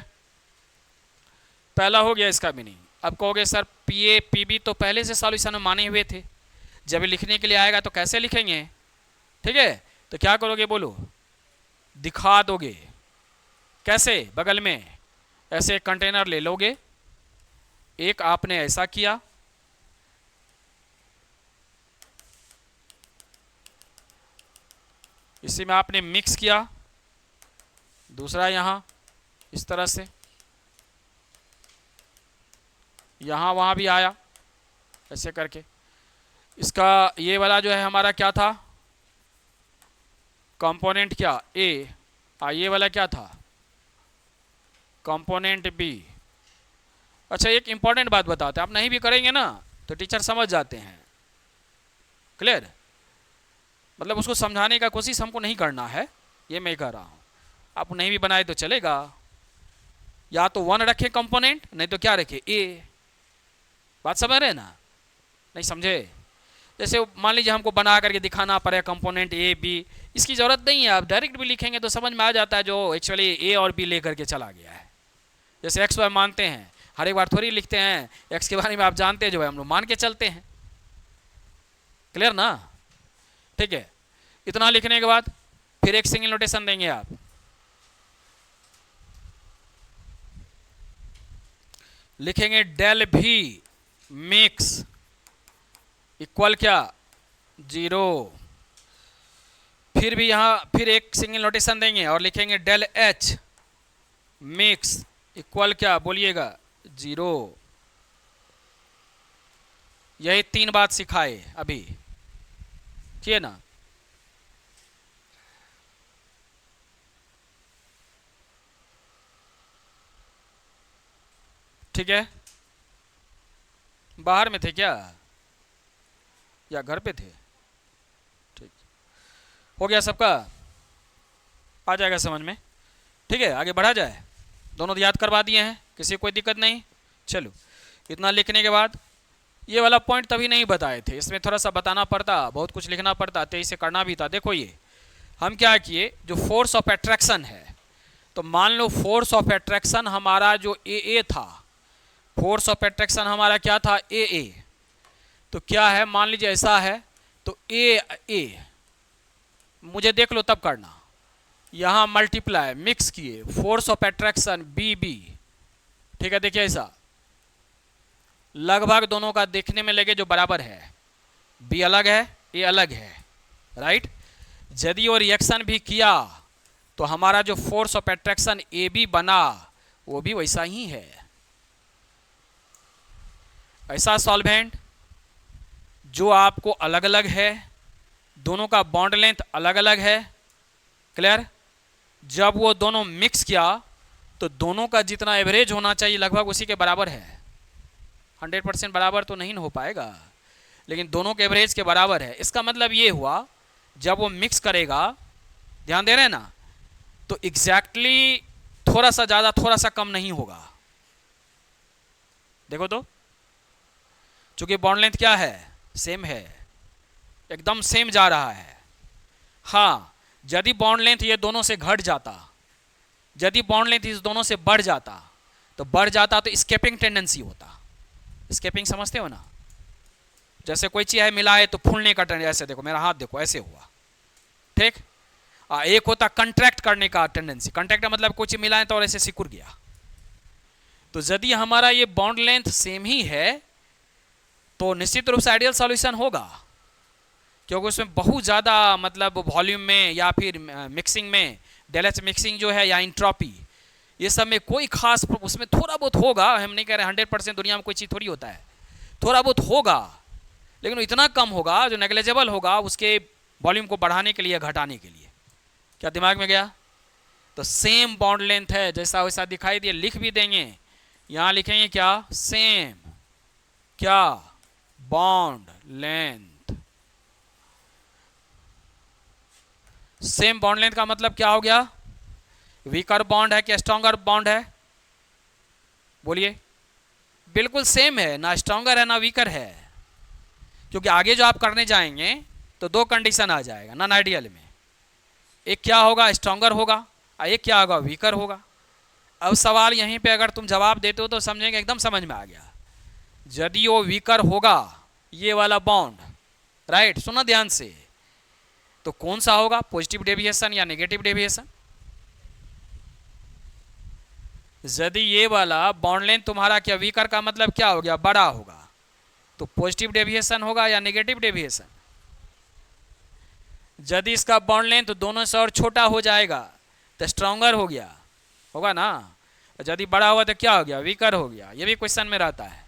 पहला हो गया इसका मीनिंग। अब कहोगे सर PA PB तो पहले से सॉल्यूशन में माने हुए थे, जब लिखने के लिए आएगा तो कैसे लिखेंगे? ठीक है, तो क्या करोगे बोलो, दिखा दोगे। कैसे? बगल में ऐसे कंटेनर ले लोगे, एक आपने ऐसा किया, इसी में आपने मिक्स किया, दूसरा यहाँ इस तरह से, यहाँ वहाँ भी आया ऐसे करके। इसका ये वाला जो है हमारा क्या था, कंपोनेंट क्या ए, ये वाला क्या था, कंपोनेंट बी। अच्छा एक इंपॉर्टेंट बात बताते हैं, आप नहीं भी करेंगे ना तो टीचर समझ जाते हैं, क्लियर, मतलब उसको समझाने का कोशिश हमको नहीं करना है, ये मैं कह रहा हूँ। आप नहीं भी बनाए तो चलेगा, या तो 1 रखे कंपोनेंट, नहीं तो क्या रखे ए। बात समझ रहे ना, नहीं समझे? जैसे मान लीजिए हमको बना करके दिखाना पड़े कंपोनेंट ए बी, इसकी ज़रूरत नहीं है, आप डायरेक्ट भी लिखेंगे तो समझ में आ जाता है जो एक्चुअली ए और बी लेकर के चला गया है। जैसे एक्स वाई मानते हैं, हर एक बार थोड़ी लिखते हैं, एक्स के बारे में आप जानते हैं जो है, हम लोग मान के चलते हैं, क्लियर ना? ठीक है, इतना लिखने के बाद फिर एक सिंगल नोटेशन देंगे आप, लिखेंगे डेल भी मिक्स इक्वल क्या 0। फिर भी यहाँ फिर एक सिंगल नोटेशन देंगे और लिखेंगे डेल एच मिक्स इक्वल क्या बोलिएगा 0। यही 3 बात सिखाए अभी, किए ना? ठीक है, बाहर में थे क्या या घर पे थे? ठीक, हो गया सबका, आ जाएगा समझ में। ठीक है, आगे बढ़ा जाए, दोनों याद करवा दिए हैं, किसी को कोई दिक्कत नहीं। चलो, इतना लिखने के बाद ये वाला पॉइंट तभी नहीं बताए थे, इसमें थोड़ा सा बताना पड़ता, बहुत कुछ लिखना पड़ता, तेज से करना भी था। देखो ये हम क्या किए, जो फोर्स ऑफ अट्रैक्शन है, तो मान लो फोर्स ऑफ अट्रैक्शन हमारा जो ए था, फोर्स ऑफ अट्रैक्शन हमारा क्या था ए, तो क्या है मान लीजिए ऐसा है, तो ए मुझे देख लो तब करना, यहाँ मल्टीप्लाई मिक्स किए फोर्स ऑफ अट्रैक्शन बी। ठीक है, देखिए ऐसा लगभग दोनों का देखने में लगे जो बराबर है, बी अलग है ए अलग है, राइट। यदि वो रिएक्शन भी किया तो हमारा जो force of attraction A B बना वो भी वैसा ही है। ऐसा सॉल्वेंट जो आपको अलग अलग है, दोनों का बॉन्ड लेंथ अलग अलग है, क्लियर। जब वो दोनों मिक्स किया तो दोनों का जितना एवरेज होना चाहिए लगभग उसी के बराबर है। 100% बराबर तो नहीं हो पाएगा, लेकिन दोनों के एवरेज के बराबर है। इसका मतलब ये हुआ जब वो मिक्स करेगा, ध्यान दे रहे हैं ना, तो एग्जैक्टली थोड़ा सा ज़्यादा थोड़ा सा कम नहीं होगा। देखो तो, चूंकि बॉन्ड लेंथ क्या है, सेम है, एकदम सेम जा रहा है। हाँ, यदि बॉन्ड लेंथ ये दोनों से घट जाता, यदि बॉन्ड लेंथ इस दोनों से बढ़ जाता तो स्केपिंग टेंडेंसी होता। स्केपिंग समझते हो ना, जैसे कोई चीज़ है मिलाए तो फूलने का टेंडेंसी, ऐसे देखो मेरा हाथ देखो ऐसे हुआ, ठीक। एक होता कंट्रैक्ट करने का टेंडेंसी, कंट्रैक्ट मतलब कोई चीज़ मिलाए तो और ऐसे सिकुड़ गया। तो यदि हमारा ये बॉन्ड लेंथ सेम ही है तो निश्चित रूप से आइडियल सॉल्यूशन होगा, क्योंकि उसमें बहुत ज़्यादा मतलब वॉल्यूम में या फिर मिक्सिंग में डेल एच मिक्सिंग जो है या इंट्रॉपी, ये सब में कोई खास, उसमें थोड़ा बहुत होगा, हम नहीं कह रहे 100% दुनिया में कोई चीज़ थोड़ी होता है, थोड़ा बहुत होगा, लेकिन इतना कम होगा जो नेग्लेजेबल होगा उसके वॉल्यूम को बढ़ाने के लिए घटाने के लिए। क्या दिमाग में गया? तो सेम बॉन्ड लेंथ है, जैसा वैसा दिखाई दिए, लिख भी देंगे, यहाँ लिखेंगे क्या, सेम क्या bond length. Same bond length का मतलब क्या हो गया, वीकर बॉन्ड है कि स्ट्रॉन्गर बॉन्ड है? बोलिए, बिल्कुल सेम है, ना स्ट्रॉन्गर है ना वीकर है, क्योंकि आगे जो आप करने जाएंगे तो 2 कंडीशन आ जाएगा नॉन आइडियल में, एक क्या होगा स्ट्रॉन्गर होगा और एक क्या होगा वीकर होगा। अब सवाल यहीं पे अगर तुम जवाब देते हो तो समझेंगे एकदम समझ में आ गया। यदि वो वीकर होगा ये वाला बॉन्ड, राइट, सुना ध्यान से, तो कौन सा होगा, पॉजिटिव डेविएशन या नेगेटिव डेविएशन? यदि ये वाला बॉन्ड लेंथ तुम्हारा क्या वीकर का मतलब क्या हो गया, बड़ा होगा, तो पॉजिटिव डेविएशन होगा या नेगेटिव डेविएशन? यदि इसका बॉन्ड लेंथ दोनों से और छोटा हो जाएगा तो स्ट्रॉन्गर हो गया, होगा ना। यदि बड़ा हुआ तो क्या हो गया, वीकर हो गया। ये भी क्वेश्चन में रहता है,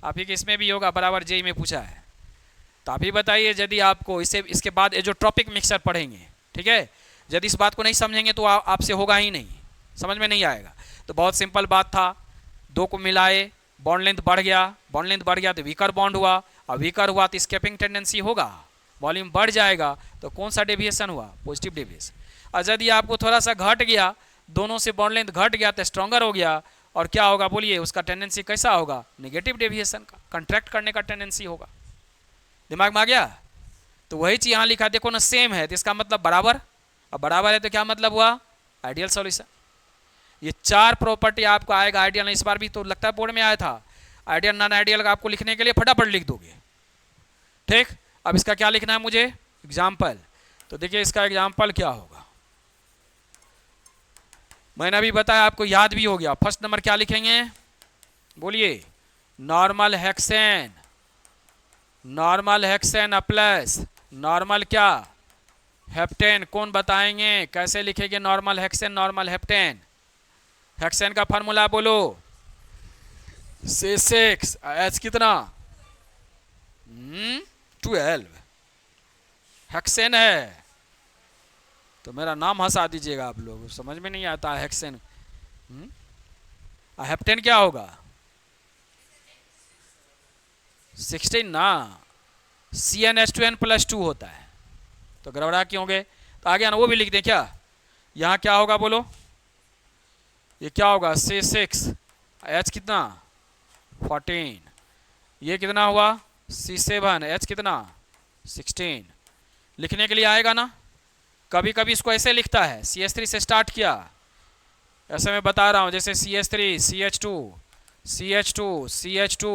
आप ही के इसमें भी होगा, बराबर जेई में पूछा है। तो आप ही बताइए, यदि आपको इसे इसके बाद जो टॉपिक मिक्सर पढ़ेंगे, ठीक है, यदि इस बात को नहीं समझेंगे तो आपसे होगा ही नहीं, समझ में नहीं आएगा। तो बहुत सिंपल बात था, दो को मिलाए, बॉन्ड लेंथ बढ़ गया, बॉन्ड लेंथ बढ़ गया तो वीकर बॉन्ड हुआ, और वीकर हुआ तो स्केपिंग टेंडेंसी होगा, वॉल्यूम बढ़ जाएगा, तो कौन सा डेविएशन हुआ, पॉजिटिव डेविएशन। और यदि आपको थोड़ा सा घट गया, दोनों से बॉन्ड लेंथ घट गया तो स्ट्रॉन्गर हो गया, और क्या होगा बोलिए, उसका टेंडेंसी कैसा होगा, नेगेटिव डेविएशन का, कंट्रैक्ट करने का टेंडेंसी होगा। दिमाग में आ गया। तो वही चीज यहाँ लिखा, देखो ना सेम है तो इसका मतलब बराबर, अब बराबर है तो क्या मतलब हुआ, आइडियल सॉल्यूशन। ये चार प्रॉपर्टी आपको आएगा आइडियल, इस बार भी तो लगता है बोर्ड में आया था, आइडियल नॉन आइडियल का आपको लिखने के लिए फटाफट लिख दोगे, ठीक। अब इसका क्या लिखना है मुझे, एग्जाम्पल। तो देखिए इसका एग्जाम्पल क्या होगा, मैंने अभी बताया, आपको याद भी हो गया। फर्स्ट नंबर क्या लिखेंगे, बोलिए, normal hexane, normal hexane plus normal क्या, हेप्टेन। कौन बताएंगे कैसे लिखेंगे normal hexane, normal heptane. Hexane का फार्मूला बोलो, C6 H कितना, 12 हेक्सेन है। तो मेरा नाम हंसा दीजिएगा आप लोग, समझ में नहीं आता है हेक्सेन। हेप्टेन क्या होगा, 16 ना, CnH2n प्लस 2 होता है, तो गड़बड़ा क्यों गए। तो आगे ना वो भी लिख दें क्या, यहाँ क्या होगा बोलो, ये क्या होगा, C6 H कितना 14, ये कितना हुआ C7 H कितना 16। लिखने के लिए आएगा ना, कभी कभी इसको ऐसे लिखता है, CH3 से स्टार्ट किया, ऐसे मैं बता रहा हूँ, जैसे CH3 CH2 CH2 CH2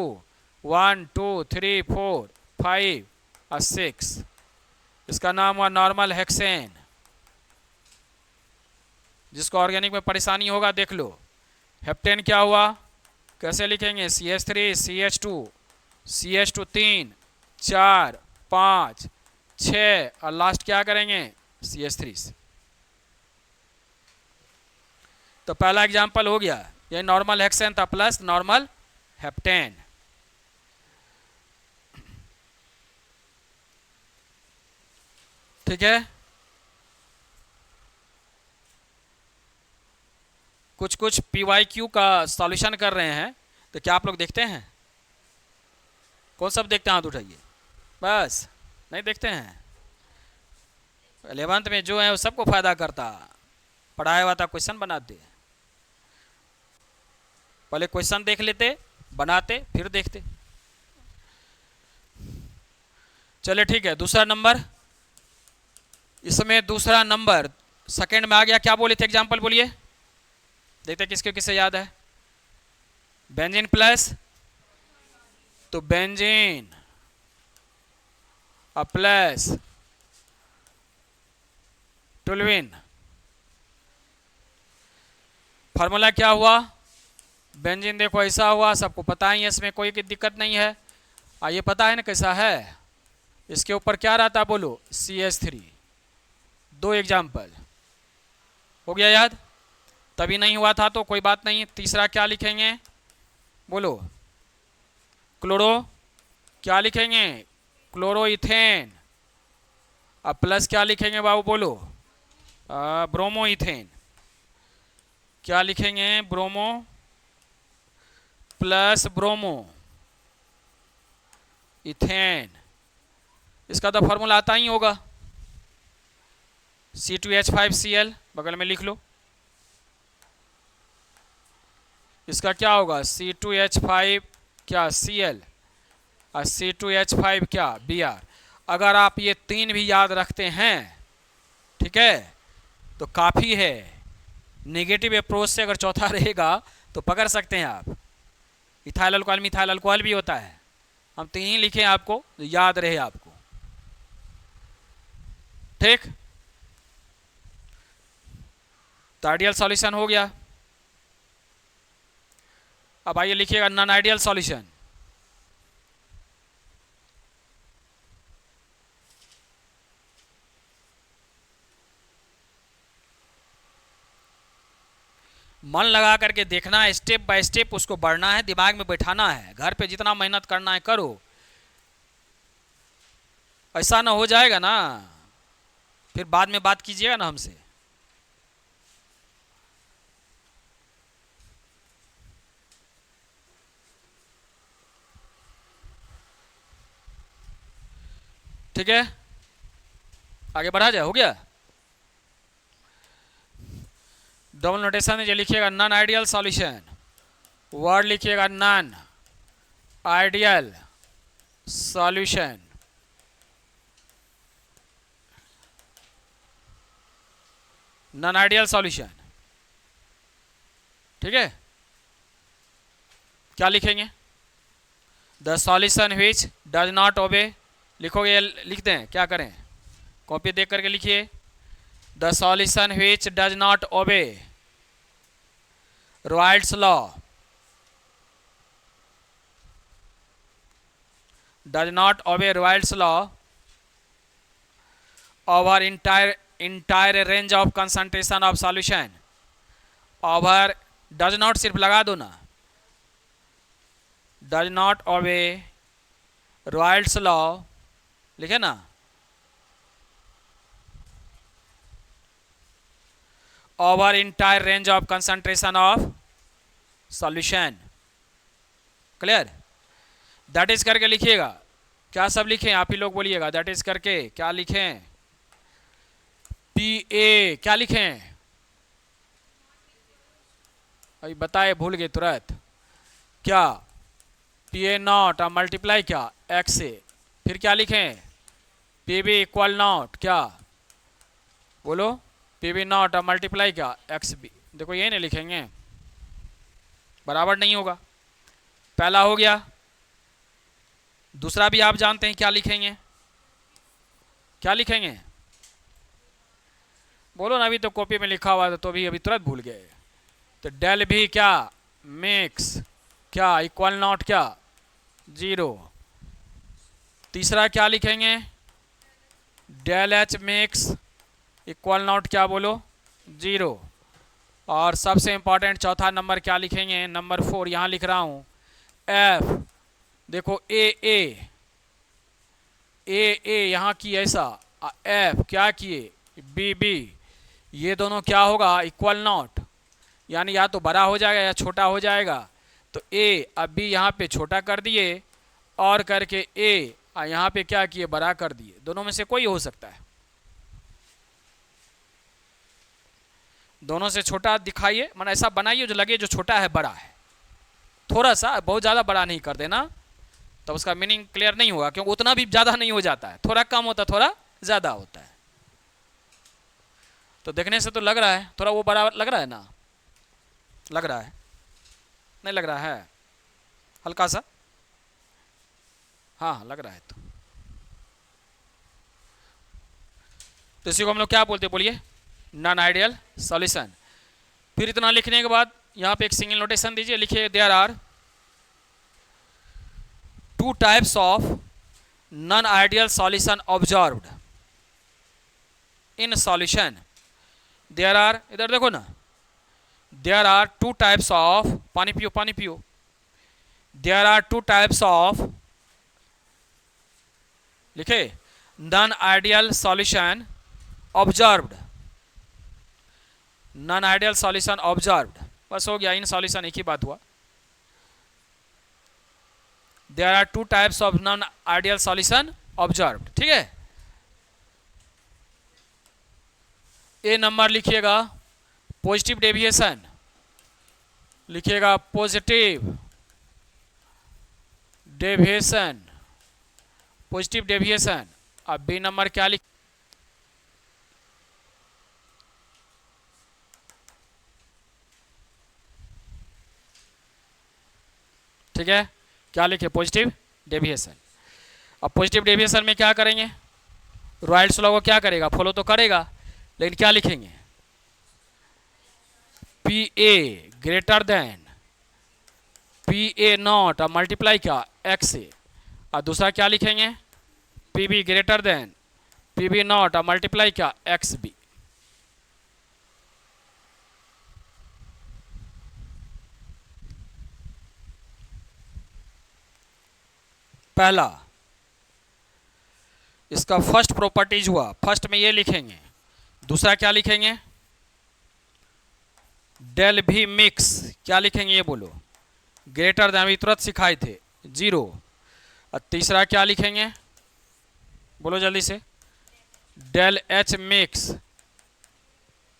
1 2 3 4 5 और 6, इसका नाम हुआ नॉर्मल हेक्सेन। जिसको ऑर्गेनिक में परेशानी होगा देख लो। हेप्टेन क्या हुआ, कैसे लिखेंगे, CH3 CH2 CH2 3 4 5 6 और लास्ट क्या करेंगे CH3 से। तो पहला एग्जांपल हो गया, ये नॉर्मल हेक्सेन था प्लस नॉर्मल हेप्टेन। ठीक है, कुछ कुछ PYQ का सॉल्यूशन कर रहे हैं, तो क्या आप लोग देखते हैं, कौन सब देखते हैं हाथ उठाइए, बस नहीं देखते हैं। 11th में जो है वो सबको फायदा करता, पढ़ाया हुआ था क्वेश्चन बनाते, पहले क्वेश्चन देख लेते, बनाते, फिर देखते। चलिए ठीक है, दूसरा नंबर, इसमें दूसरा नंबर सेकंड में आ गया, क्या बोले थे एग्जांपल बोलिए, देखते किसके किसे याद है। बेंजीन प्लस, तो बेंजीन प्लस टोल्यूइन, फार्मूला क्या हुआ, बेंजीन देखो ऐसा हुआ, सबको पता ही है, इसमें कोई दिक्कत नहीं है। ये पता है ना कैसा है, इसके ऊपर क्या रहता बोलो, CH3। दो एग्जाम्पल हो गया याद, तभी नहीं हुआ था तो कोई बात नहीं। तीसरा क्या लिखेंगे बोलो, क्लोरो, क्या लिखेंगे क्लोरोइथेन, अब प्लस क्या लिखेंगे बाबू बोलो, ब्रोमोइथेन, क्या लिखेंगे ब्रोमो प्लस ब्रोमो इथेन। इसका तो फॉर्मूला आता ही होगा, C2H5Cl बगल में लिख लो। इसका क्या होगा C2H5 क्या Cl और C2H5 क्या Br। अगर आप ये तीन भी याद रखते हैं, ठीक है, तो काफ़ी है। नेगेटिव अप्रोच से अगर चौथा रहेगा तो पकड़ सकते हैं आप। इथाइल अल्कोहल मिथाइल अल्कोहल भी होता है, हम तीन ही लिखे आपको, तो याद रहे आपको, ठीक। तो आइडियल सॉल्यूशन हो गया। अब आइए लिखिएगा नॉन आइडियल सॉल्यूशन। मन लगा करके देखना है, स्टेप बाय स्टेप उसको बढ़ना है, दिमाग में बैठाना है। घर पे जितना मेहनत करना है करो, ऐसा ना हो जाएगा ना फिर बाद में बात कीजिएगा ना हमसे। ठीक है, आगे बढ़ा जाए, हो गया। डबल नोटेशन में जो लिखिएगा नॉन आइडियल सॉल्यूशन, वर्ड लिखिएगा non ideal solution. Non ideal solution, ठीक है। क्या लिखेंगे? The solution which does not obey, लिखोगे, लिखते हैं, क्या करें, कॉपी देख करके लिखिए। The solution which does not obey Royals law, does not obey Royals law over entire range of concentration of solution. Over does not सिर्फ लगा दो ना, does not obey Royals law लिखे ना, over entire range of concentration of solution. Clear? That is करके लिखिएगा। क्या सब लिखें आप ही लोग बोलिएगा, दैट इज करके क्या लिखें? पी ए क्या लिखें? अभी बताए, भूल गए तुरंत। क्या? पी ए नॉट और मल्टीप्लाई क्या एक्स से, फिर क्या लिखें? पी बी इक्वल नॉट क्या, बोलो, पी बी नॉट और मल्टीप्लाई क्या एक्स बी। देखो ये नहीं लिखेंगे, बराबर नहीं होगा। पहला हो गया। दूसरा भी आप जानते हैं क्या लिखेंगे? क्या लिखेंगे बोलो ना, अभी तो कॉपी में लिखा हुआ था तो भी अभी तुरंत भूल गए। तो डेल भी क्या मिक्स क्या इक्वल नॉट क्या 0। तीसरा क्या लिखेंगे? Del H mix equal not क्या बोलो 0। और सबसे इंपॉर्टेंट चौथा नंबर क्या लिखेंगे? नंबर 4 यहाँ लिख रहा हूँ, एफ। देखो ए यहाँ की ऐसा, एफ क्या किए बी बी, ये दोनों क्या होगा इक्वल नॉट, यानी या तो बड़ा हो जाएगा या छोटा हो जाएगा। तो ए अब बी यहाँ पे छोटा कर दिए और करके ए यहाँ पे क्या किए बड़ा कर दिए। दोनों में से कोई हो सकता है, दोनों से छोटा दिखाइए, मतलब ऐसा बनाइए जो लगे जो छोटा है बड़ा है, थोड़ा सा, बहुत ज़्यादा बड़ा नहीं कर देना, तो उसका मीनिंग क्लियर नहीं होगा, क्योंकि उतना भी ज़्यादा नहीं हो जाता है, थोड़ा कम होता है थोड़ा ज़्यादा होता है। तो देखने से तो लग रहा है थोड़ा वो बड़ा लग रहा है ना, लग रहा है नहीं लग रहा है, हल्का सा, हाँ लग रहा है। तो इसी को हम लोग क्या बोलते हैं बोलिए? Non ideal solution. फिर इतना लिखने के बाद यहाँ पे एक सिंगल नोटेशन दीजिए, लिखिए there are 2 types of non ideal solution observed in solution. There are, इधर देखो ना, देयर आर 2 टाइप्स ऑफ, पानी पियो पानी पियो, देयर आर 2 टाइप्स ऑफ, लिखे non ideal solution observed, non ideal solution observed, बस हो गया, इन सॉल्यूशन एक ही बात हुआ। There are 2 types of non ideal solution observed, ठीक है। ए नंबर लिखिएगा पॉजिटिव डेविएशन, लिखिएगा पॉजिटिव डेविएशन, पॉजिटिव डेविएशन। अब बी नंबर क्या लिख, ठीक है, क्या लिखे? Positive deviation. अब पॉजिटिव डेविएशन में क्या करेंगे? रॉयल्स लॉ को क्या करेगा? फॉलो तो करेगा, लेकिन क्या लिखेंगे? P A greater than P A not और मल्टीप्लाई क्या एक्स से। और दूसरा क्या लिखेंगे? P B greater than P B not और मल्टीप्लाई क्या एक्स बी। पहला इसका फर्स्ट प्रॉपर्टीज हुआ, फर्स्ट में ये लिखेंगे। दूसरा क्या लिखेंगे? डेल भी मिक्स, क्या लिखेंगे ये बोलो? ग्रेटर देन, अभी तुरंत सिखाए थे, 0। और तीसरा क्या लिखेंगे? बोलो जल्दी से। डेल एच मिक्स,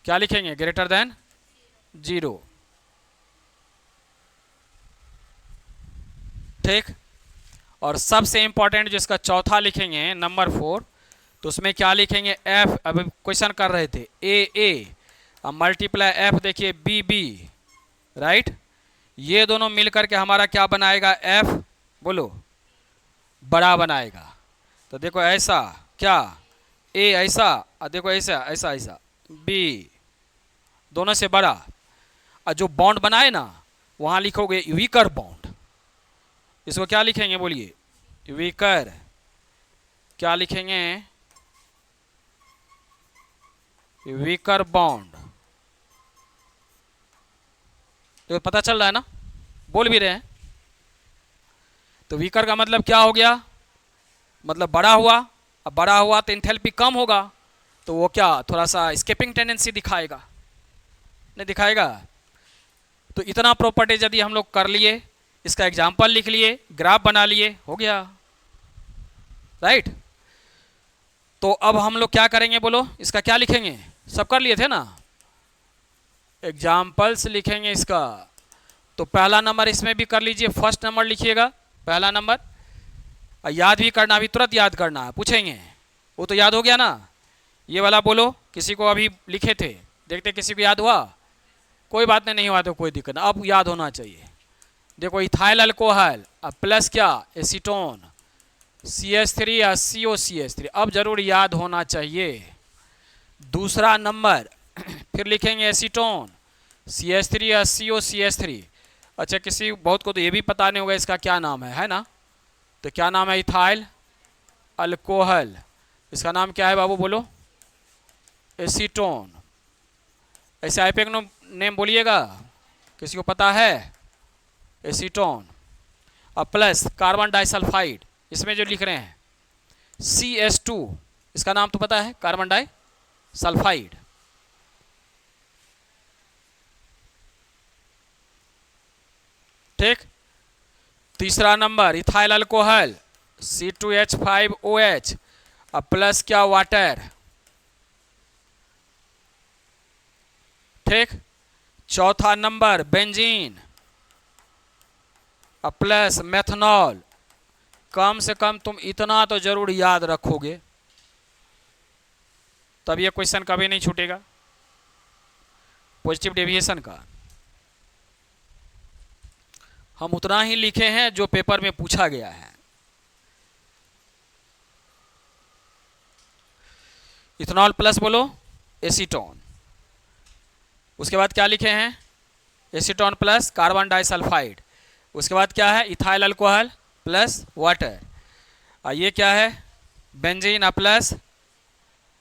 क्या लिखेंगे? Greater than 0। ठीक। और सबसे इंपॉर्टेंट जो इसका चौथा लिखेंगे, नंबर 4, तो उसमें क्या लिखेंगे? एफ, अभी क्वेश्चन कर रहे थे, ए अब मल्टीप्लाई एफ, देखिए बी बी, राइट। ये दोनों मिलकर के हमारा क्या बनाएगा? एफ, बोलो, बड़ा बनाएगा। तो देखो ऐसा, क्या ए ऐसा, और देखो ऐसा ऐसा ऐसा, बी दोनों से बड़ा। और जो बॉन्ड बनाए ना, वहां लिखोगे वीकर बॉन्ड। इसको क्या लिखेंगे? बोलिए, वीकर। क्या लिखेंगे? Weaker bond. तो पता चल रहा है ना, बोल भी रहे हैं। तो वीकर का मतलब क्या हो गया? मतलब बड़ा हुआ। अब बड़ा हुआ तो एंथैल्पी कम होगा, तो वो क्या, थोड़ा सा स्केपिंग टेंडेंसी दिखाएगा, नहीं दिखाएगा? तो इतना प्रॉपर्टी यदि हम लोग कर लिए, इसका एग्जाम्पल लिख लिए, ग्राफ बना लिए, हो गया, राइट। तो अब हम लोग क्या करेंगे? बोलो, इसका क्या लिखेंगे? सब कर लिए थे ना, एग्जाम्पल्स लिखेंगे इसका। तो पहला नंबर इसमें भी कर लीजिए, फर्स्ट नंबर लिखिएगा, पहला नंबर। और याद भी करना, अभी तुरंत याद करना है, पूछेंगे। वो तो याद हो गया ना, ये वाला बोलो। किसी को अभी लिखे थे, देखते किसी को याद हुआ? कोई बात नहीं हुआ तो कोई दिक्कत नहीं, अब याद होना चाहिए। देखो इथाइल अल्कोहल, अब प्लस क्या? एसीटोन, CH3 या COCH3, अब जरूर याद होना चाहिए। दूसरा नंबर फिर लिखेंगे एसीटोन, CH3 या COCH3। अच्छा, किसी बहुत को तो ये भी पता नहीं होगा इसका क्या नाम है ना? तो क्या नाम है? Ethyl alcohol. इसका नाम क्या है बाबू? बोलो, एसीटोन। ऐसे आईपेक नेम बोलिएगा, किसी को पता है? एसीटोन। अब प्लस कार्बन डाइसल्फाइड, इसमें जो लिख रहे हैं CH2, इसका नाम तो पता है, कार्बन डाइसल्फाइड। ठीक। तीसरा नंबर इथाइल अल्कोहल, C2H5OH, अब प्लस क्या? वाटर। ठीक। चौथा नंबर बेंजीन, अब प्लस मेथनॉल। कम से कम तुम इतना तो जरूर याद रखोगे, तब ये क्वेश्चन कभी नहीं छूटेगा पॉजिटिव डेविएशन का। हम उतना ही लिखे हैं जो पेपर में पूछा गया है। इथेनॉल प्लस बोलो, एसीटोन। उसके बाद क्या लिखे हैं? Acetone plus carbon disulphide. उसके बाद क्या है? Ethyl alcohol plus water. और ये क्या है? Benzene plus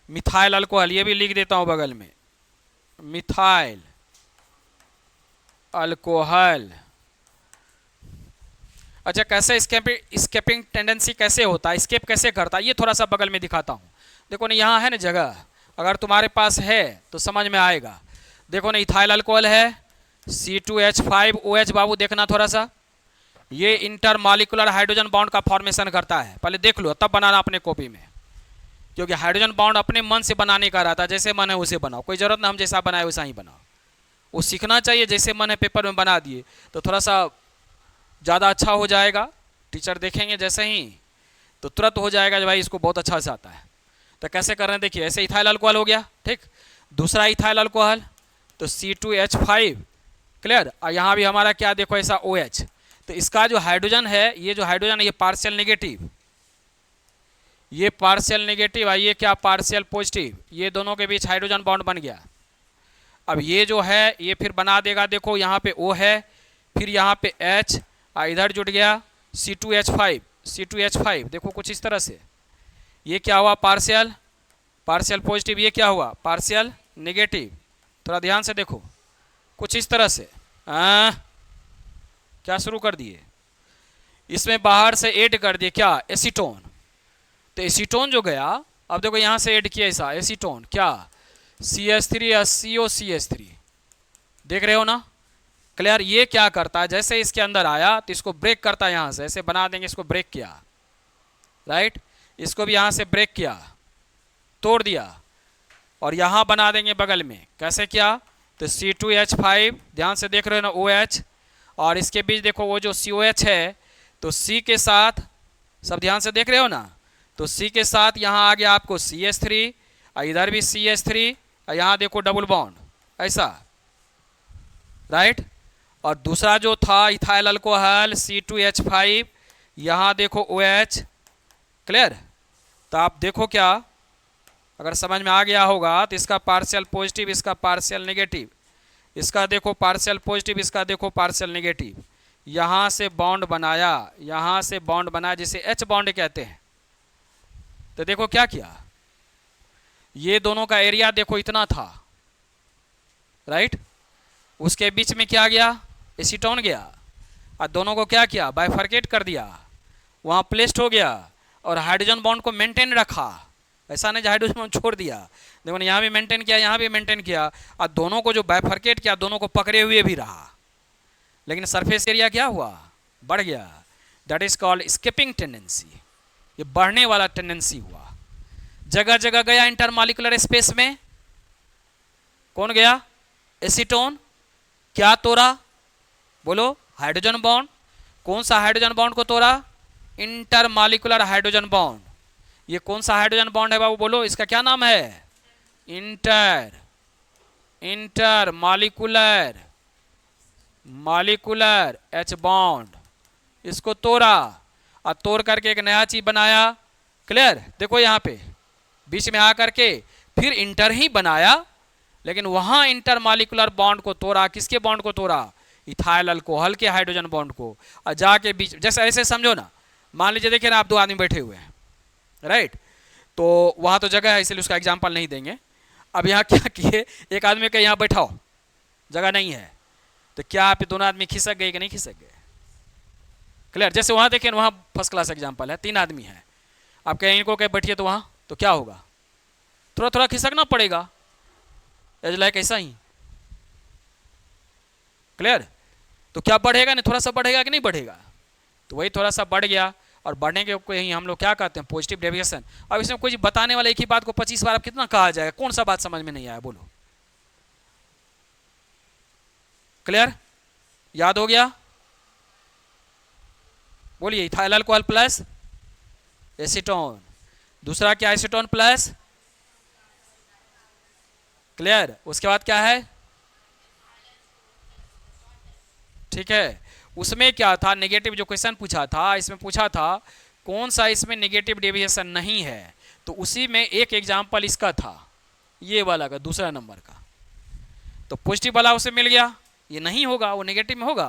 methyl alcohol. ये भी लिख देता हूं बगल में, मिथाइल अल्कोहल। अच्छा, कैसे स्केपिंग टेंडेंसी कैसे होता है, स्केप कैसे करता है, ये थोड़ा सा बगल में दिखाता हूँ। देखो ना, यहाँ है ना जगह, अगर तुम्हारे पास है तो समझ में आएगा। देखो ना, इथाइल अल्कोहल है, C2H5OH। बाबू देखना थोड़ा सा, ये इंटरमॉलिक्यूलर हाइड्रोजन बॉन्ड का फॉर्मेशन करता है। पहले देख लो, तब बनाना अपने कॉपी में, क्योंकि हाइड्रोजन बॉन्ड अपने मन से बनाने का रहता है। जैसे मन है उसे बनाओ, कोई जरूरत ना हम जैसा बनाए वैसा ही बनाओ। वो सीखना चाहिए, जैसे मन है पेपर में बना दिए तो थोड़ा सा ज़्यादा अच्छा हो जाएगा। टीचर देखेंगे जैसे ही तो तुरंत हो जाएगा जो भाई इसको बहुत अच्छा से आता है। तो कैसे कर रहे हैं देखिए, ऐसे इथाइल अल्कोहल हो गया, ठीक। दूसरा इथाइल अल्कोहल तो C2H5, क्लियर। और यहाँ भी हमारा क्या, देखो ऐसा OH। तो इसका जो हाइड्रोजन है, ये जो हाइड्रोजन है ये पार्शियल नेगेटिव, ये पार्शियल नेगेटिव और ये क्या, पार्शियल पॉजिटिव। ये दोनों के बीच हाइड्रोजन बॉन्ड बन गया। अब ये जो है ये फिर बना देगा, देखो यहाँ पे O है, फिर यहाँ पे H, और इधर जुड़ गया C2H5। देखो कुछ इस तरह से, ये क्या हुआ, पार्शियल पॉजिटिव, ये क्या हुआ, पार्शियल नेगेटिव। थोड़ा ध्यान से देखो, कुछ इस तरह से क्या शुरू कर दिए। इसमें बाहर से ऐड कर दिए क्या, एसीटोन। तो एसीटोन जो गया, अब देखो यहां से ऐड किया ऐसा एसीटोन, क्या CH3SCO देख रहे हो ना। क्लियर। ये क्या करता है, जैसे इसके अंदर आया तो इसको ब्रेक करता है, यहां से ऐसे बना देंगे, इसको ब्रेक किया, राइट। इसको भी यहां से ब्रेक किया, तोड़ दिया, और यहां बना देंगे बगल में। कैसे किया, तो C2H5, ध्यान से देख रहे हो ना, OH, और इसके बीच देखो वो जो COH है, तो C के साथ, सब ध्यान से देख रहे हो ना, तो C के साथ यहां आ गया आपको CH3, और इधर भी CH3, और यहां देखो डबल बॉन्ड ऐसा, राइट। और दूसरा जो था इथाइल अल्कोहल C2H5, यहां देखो OH। क्लियर। तो आप देखो क्या, अगर समझ में आ गया होगा तो इसका पार्शियल पॉजिटिव, इसका पार्शियल नेगेटिव, इसका देखो पार्शियल पॉजिटिव, इसका देखो पार्शियल नेगेटिव, यहां से बॉन्ड बनाया, यहां से बॉन्ड बनाया, जिसे H बॉन्ड कहते हैं। तो देखो क्या किया, ये दोनों का एरिया देखो इतना था, राइट। उसके बीच में क्या गया, एसीटोन गया, और दोनों को क्या किया, बाइफर्केट कर दिया, वहां प्लेस्ड हो गया, और हाइड्रोजन बॉन्ड को मेंटेन रखा। ऐसा नहीं हाइड्रोजन बॉन्ड छोड़ दिया, देखो यहाँ भी मेंटेन किया, यहाँ भी मेंटेन किया, और दोनों को जो बाइफर्केट किया, दोनों को पकड़े हुए भी रहा, लेकिन सरफेस एरिया क्या हुआ, बढ़ गया। That is called skipping tendency, ये बढ़ने वाला टेंडेंसी हुआ। जगह जगह गया इंटरमॉलिक्यूलर स्पेस में, कौन गया, एसीटोन। क्या तोड़ा, बोलो, हाइड्रोजन बॉन्ड। कौन सा हाइड्रोजन बॉन्ड को तोड़ा, इंटरमॉलिक्यूलर हाइड्रोजन बॉन्ड। ये कौन सा हाइड्रोजन बॉन्ड है बाबू, बोलो, इसका क्या नाम है, इंटरमॉलिक्यूलर मॉलिक्यूलर H बॉन्ड। इसको तोड़ा, और तोड़ करके एक नया चीज बनाया। क्लियर। देखो यहाँ पे बीच में आकर के फिर इंटर ही बनाया, लेकिन वहां इंटरमॉलिक्यूलर बॉन्ड को तोड़ा। किसके बॉन्ड को तोड़ा, इथाइल अल्कोहल के हाइड्रोजन बॉन्ड को, और जाके बीच, जैसे ऐसे समझो ना, मान लीजिए देखिए ना, आप दो आदमी बैठे हुए हैं, राइट। तो वहां तो जगह है, इसलिए उसका एग्जाम्पल नहीं देंगे। अब यहाँ क्या किए, एक आदमी के यहाँ बैठाओ, जगह नहीं है, तो क्या आप दोनों आदमी खिसक गए कि नहीं खिसक गए। क्लियर। जैसे वहां देखिए, वहां फर्स्ट क्लास एग्जाम्पल है, 3 आदमी है, आप कहीं इनको कहीं बैठिए तो वहां तो क्या होगा, थोड़ा थोड़ा खिसकना पड़ेगा, एज लाइक ऐसा ही। क्लियर। तो क्या बढ़ेगा, नहीं थोड़ा सा बढ़ेगा कि नहीं बढ़ेगा, तो वही थोड़ा सा बढ़ गया, और बढ़ने के को यही हम लोग क्या कहते हैं, पॉजिटिव डेविएशन। अब इसमें कुछ बताने वाला एक ही बात को 25 बार अब कितना कहा जाएगा, कौन सा बात समझ में नहीं आया, बोलो। क्लियर, याद हो गया, बोलिए। इथाइल अल्कोहल प्लस एसीटोन, दूसरा क्या, एसीटोन प्लस। क्लियर। उसके बाद क्या है, ठीक है। उसमें क्या था, नेगेटिव जो क्वेश्चन पूछा था, इसमें पूछा था कौन सा इसमें नेगेटिव डेविएशन नहीं है, तो उसी में एक एग्जांपल इसका था, ये वाला का, दूसरा नंबर का। तो पॉजिटिव वाला उसे मिल गया, ये नहीं होगा, वो नेगेटिव में होगा,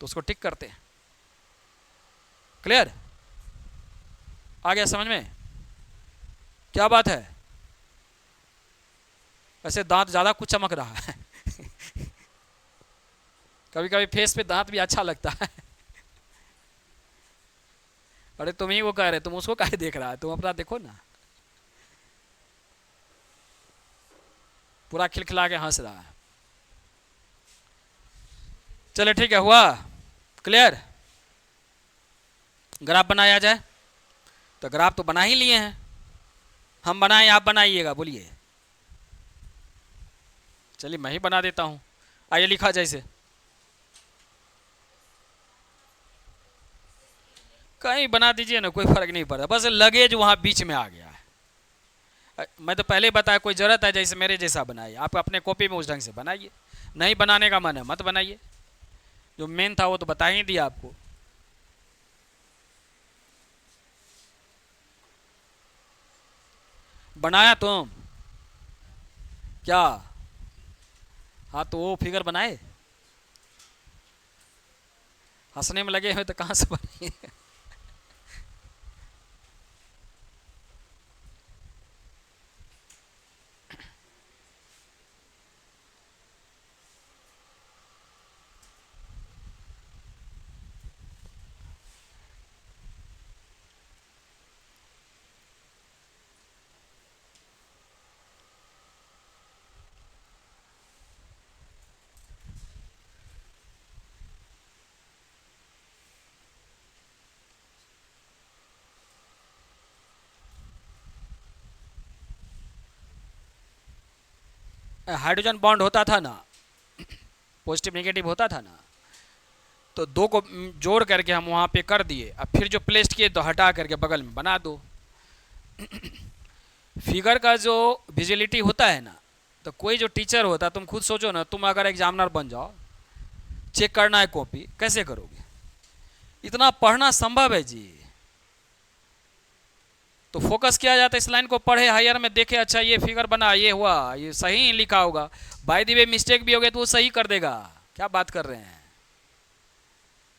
तो उसको टिक करते हैं। क्लियर, आ गया समझ में, क्या बात है। वैसे दांत ज्यादा कुछ चमक रहा है कभी कभी फेस पे दांत भी अच्छा लगता है अरे तुम ही वो कह रहे, तुम उसको काहे देख रहा है, तुम अपना देखो ना, पूरा खिलखिला के हंस रहा है। चलो ठीक है, हुआ क्लियर। ग्राफ बनाया जाए, तो ग्राफ तो बना ही लिए हैं, हम बनाएं आप बनाइएगा, बोलिए। चलिए मैं ही बना देता हूं, आइए लिखा जाए इसे। कहीं बना दीजिए ना, कोई फर्क नहीं पड़ता, बस लगेज वहां बीच में आ गया है। मैं तो पहले बताया, कोई जरूरत है जैसे मेरे जैसा बनाइए, आप अपने कॉपी में उस ढंग से बनाइए, नहीं बनाने का मन है मत बनाइए, जो मेन था वो तो बता ही दिया आपको। बनाया तुम क्या, हाँ तो वो फिगर बनाए, हंसने में लगे हुए तो कहां से बनाइए हाइड्रोजन बॉन्ड होता था ना, पॉजिटिव नेगेटिव होता था ना, तो दो को जोड़ करके हम वहाँ पे कर दिए। अब फिर जो प्लेस किए तो हटा करके बगल में बना दो। फिगर का जो विजिबिलिटी होता है ना, तो कोई जो टीचर होता, तुम खुद सोचो ना, तुम अगर एग्जामिनर बन जाओ, चेक करना है कॉपी, कैसे करोगे? इतना पढ़ना संभव है जी। तो फोकस किया जाता है, इस लाइन को पढ़े, हायर में देखे, अच्छा ये फिगर बना, ये हुआ, ये सही लिखा होगा, बाय द वे मिस्टेक भी हो गया तो वो सही कर देगा। क्या बात कर रहे हैं,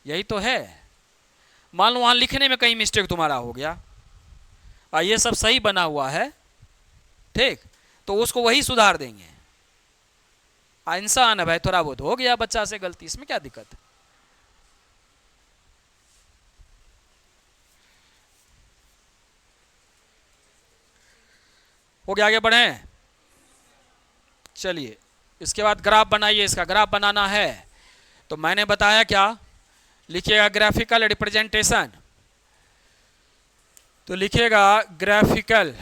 यही तो है। मान लो वहां लिखने में कहीं मिस्टेक तुम्हारा हो गया और ये सब सही बना हुआ है, ठीक, तो उसको वही सुधार देंगे। इंसान है भाई, थोड़ा बहुत हो गया बच्चा से गलती, इसमें क्या दिक्कत है? हो गया, आगे बढ़े। चलिए, इसके बाद ग्राफ बनाइए। इसका ग्राफ बनाना है तो मैंने बताया क्या, लिखिएगा ग्राफिकल रिप्रेजेंटेशन। तो लिखिएगा ग्राफिकल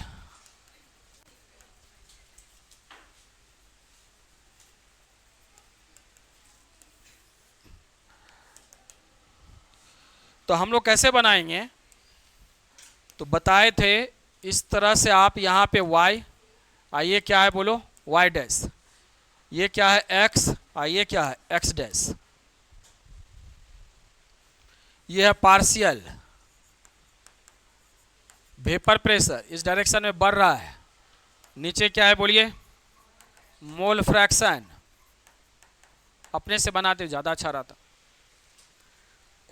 तो हम लोग कैसे बनाएंगे, तो बताए थे इस तरह से। आप यहाँ पे y, आइए क्या है बोलो, y डैश, ये क्या है x, आइए क्या है x डैश, ये है पार्शियल वेपर प्रेशर, इस डायरेक्शन में बढ़ रहा है। नीचे क्या है बोलिए, मोल फ्रैक्शन। अपने से बनाते ज़्यादा अच्छा रहता,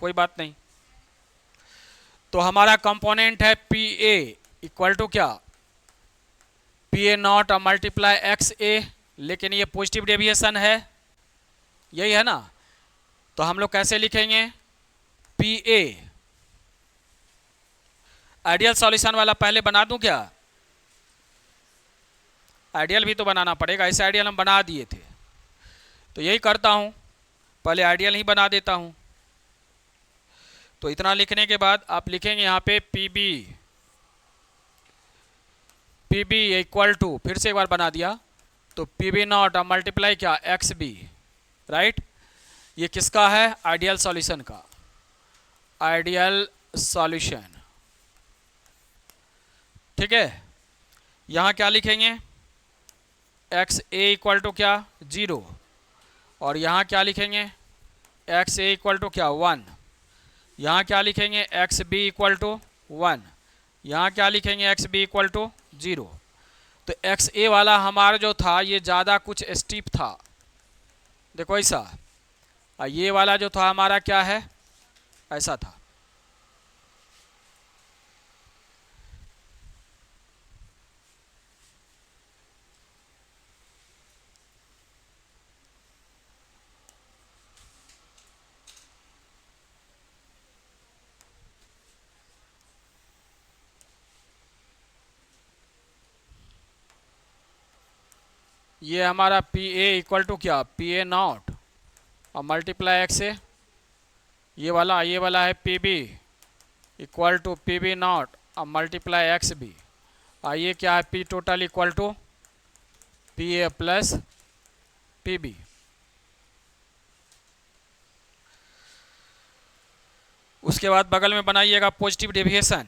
कोई बात नहीं। तो हमारा कंपोनेंट है पी ए इक्वल टू क्या, P A naught multiply x A, लेकिन ये पॉजिटिव डेविएशन है, यही है ना। तो हम लोग कैसे लिखेंगे, पी ए, आइडियल सॉल्यूशन वाला पहले बना दूं क्या, आइडियल भी तो बनाना पड़ेगा, ऐसे आइडियल हम बना दिए थे, तो यही करता हूं, पहले आइडियल ही बना देता हूं। तो इतना लिखने के बाद आप लिखेंगे यहाँ पे P B, P B equal to, फिर से एक बार बना दिया, तो पी बी नॉट मल्टीप्लाई क्या एक्स बी, राइट। ये किसका है, आइडियल सॉल्यूशन का, आइडियल सॉल्यूशन, ठीक है। यहाँ क्या लिखेंगे, एक्स ए इक्वल टू क्या 0, और यहाँ क्या लिखेंगे, एक्स ए इक्वल टू क्या 1, यहाँ क्या लिखेंगे एक्स बी इक्वल टू 1, यहाँ क्या लिखेंगे एक्स बी इक्वल टू 0। तो एक्स ए वाला हमारा जो था ये ज़्यादा कुछ स्टीप था, देखो ऐसा, और ये वाला जो था हमारा क्या है, ऐसा था। ये हमारा पी ए इक्वल टू क्या, पी ए नॉट और मल्टीप्लाई एक्स ए, ये वाला है P B equal to P B not और मल्टीप्लाई एक्स बी, और ये क्या है P total equal to P A plus P B. उसके बाद बगल में बनाइएगा पॉजिटिव डेविएशन,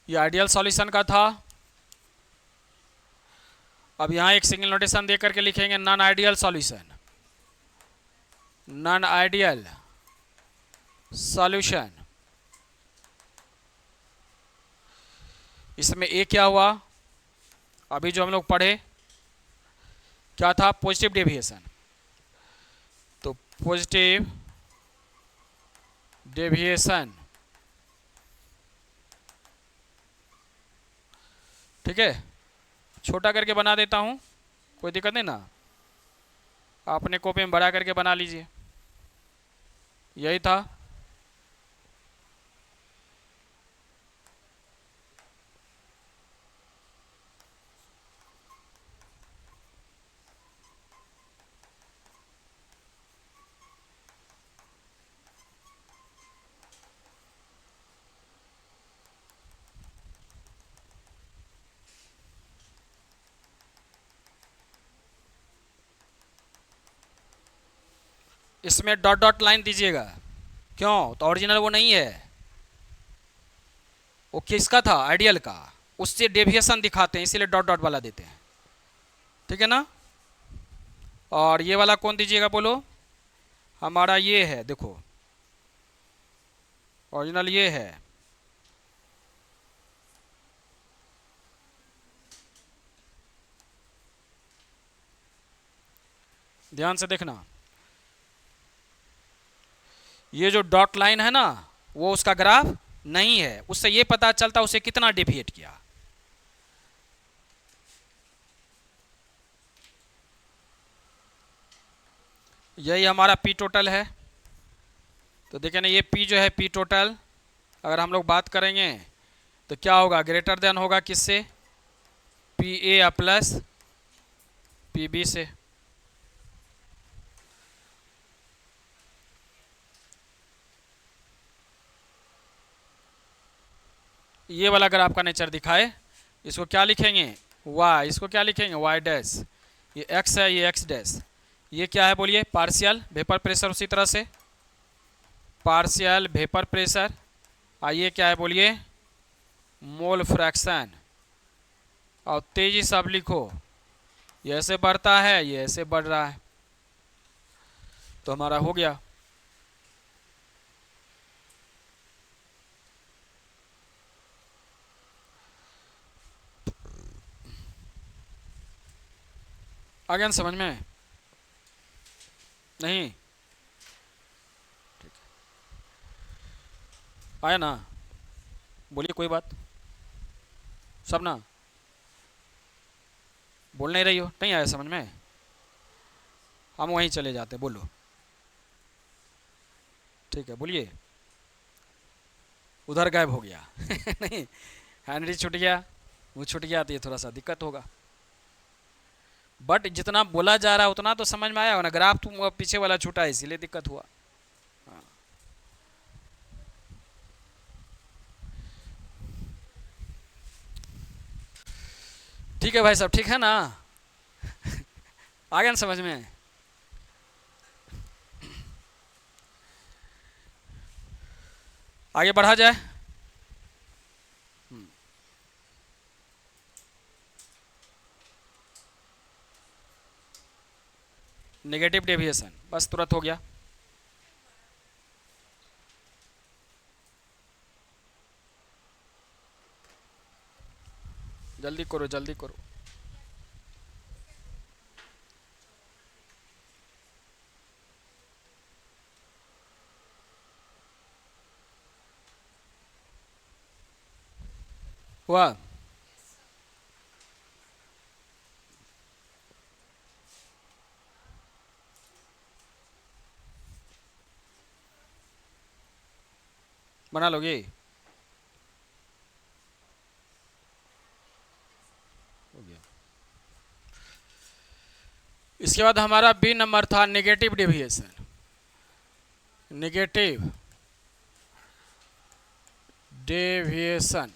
ये आइडियल सॉल्यूशन का था। अब यहाँ एक सिंगल नोटेशन दे करके लिखेंगे non ideal solution, non ideal solution. इसमें ए क्या हुआ, अभी जो हम लोग पढ़े क्या था, पॉजिटिव डेविएशन, तो पॉजिटिव डेविएशन, ठीक है। छोटा करके बना देता हूँ, कोई दिक्कत नहीं ना, आपने कॉपी में बड़ा करके बना लीजिए, यही था। इसमें डॉट डॉट लाइन दीजिएगा। क्यों? तो ओरिजिनल वो नहीं है, वो किसका था? आइडियल का। उससे डेविएशन दिखाते हैं, इसीलिए डॉट डॉट वाला देते हैं। ठीक है ना? और ये वाला कौन दीजिएगा बोलो? हमारा ये है, देखो ओरिजिनल ये है। ध्यान से देखना, ये जो डॉट लाइन है ना, वो उसका ग्राफ नहीं है। उससे ये पता चलता उसे कितना डेविएट किया। यही हमारा पी टोटल है। तो देखें ना, ये पी जो है पी टोटल, अगर हम लोग बात करेंगे तो क्या होगा? ग्रेटर देन होगा किससे? P A plus P B से। ये वाला अगर आपका नेचर दिखाए, इसको क्या लिखेंगे? वाई। इसको क्या लिखेंगे? Y dash. ये एक्स है, ये एक्स डैश। ये क्या है बोलिए? Partial vapour pressure. उसी तरह से पार्शियल वेपर प्रेशर। आइए क्या है बोलिए? Mole fraction. और तेजी से अब लिखो, ये ऐसे बढ़ता है, ये ऐसे बढ़ रहा है। तो हमारा हो गया। आ गया ना समझ में? नहीं आया ना? बोलिए, कोई बात। सब ना बोल नहीं रही हो? नहीं आया समझ में? हम वहीं चले जाते, बोलो। ठीक है, बोलिए। उधर गायब हो गया नहीं, हैंनरी छूट गया, वो छूट गया तो ये थोड़ा सा दिक्कत होगा। बट जितना बोला जा रहा है उतना तो समझ में आया हो ना। ग्राफ तुम पीछे वाला छूटा, इसीलिए दिक्कत हुआ। हाँ। ठीक है भाई साहब, ठीक है ना? आ गया ना समझ में? आगे बढ़ा जाए। नेगेटिव डेविएशन, बस तुरंत हो गया। जल्दी करो, जल्दी करो। हुआ? बना लोगे? हो गया। इसके बाद हमारा बी नंबर था नेगेटिव डेविएशन। Negative deviation.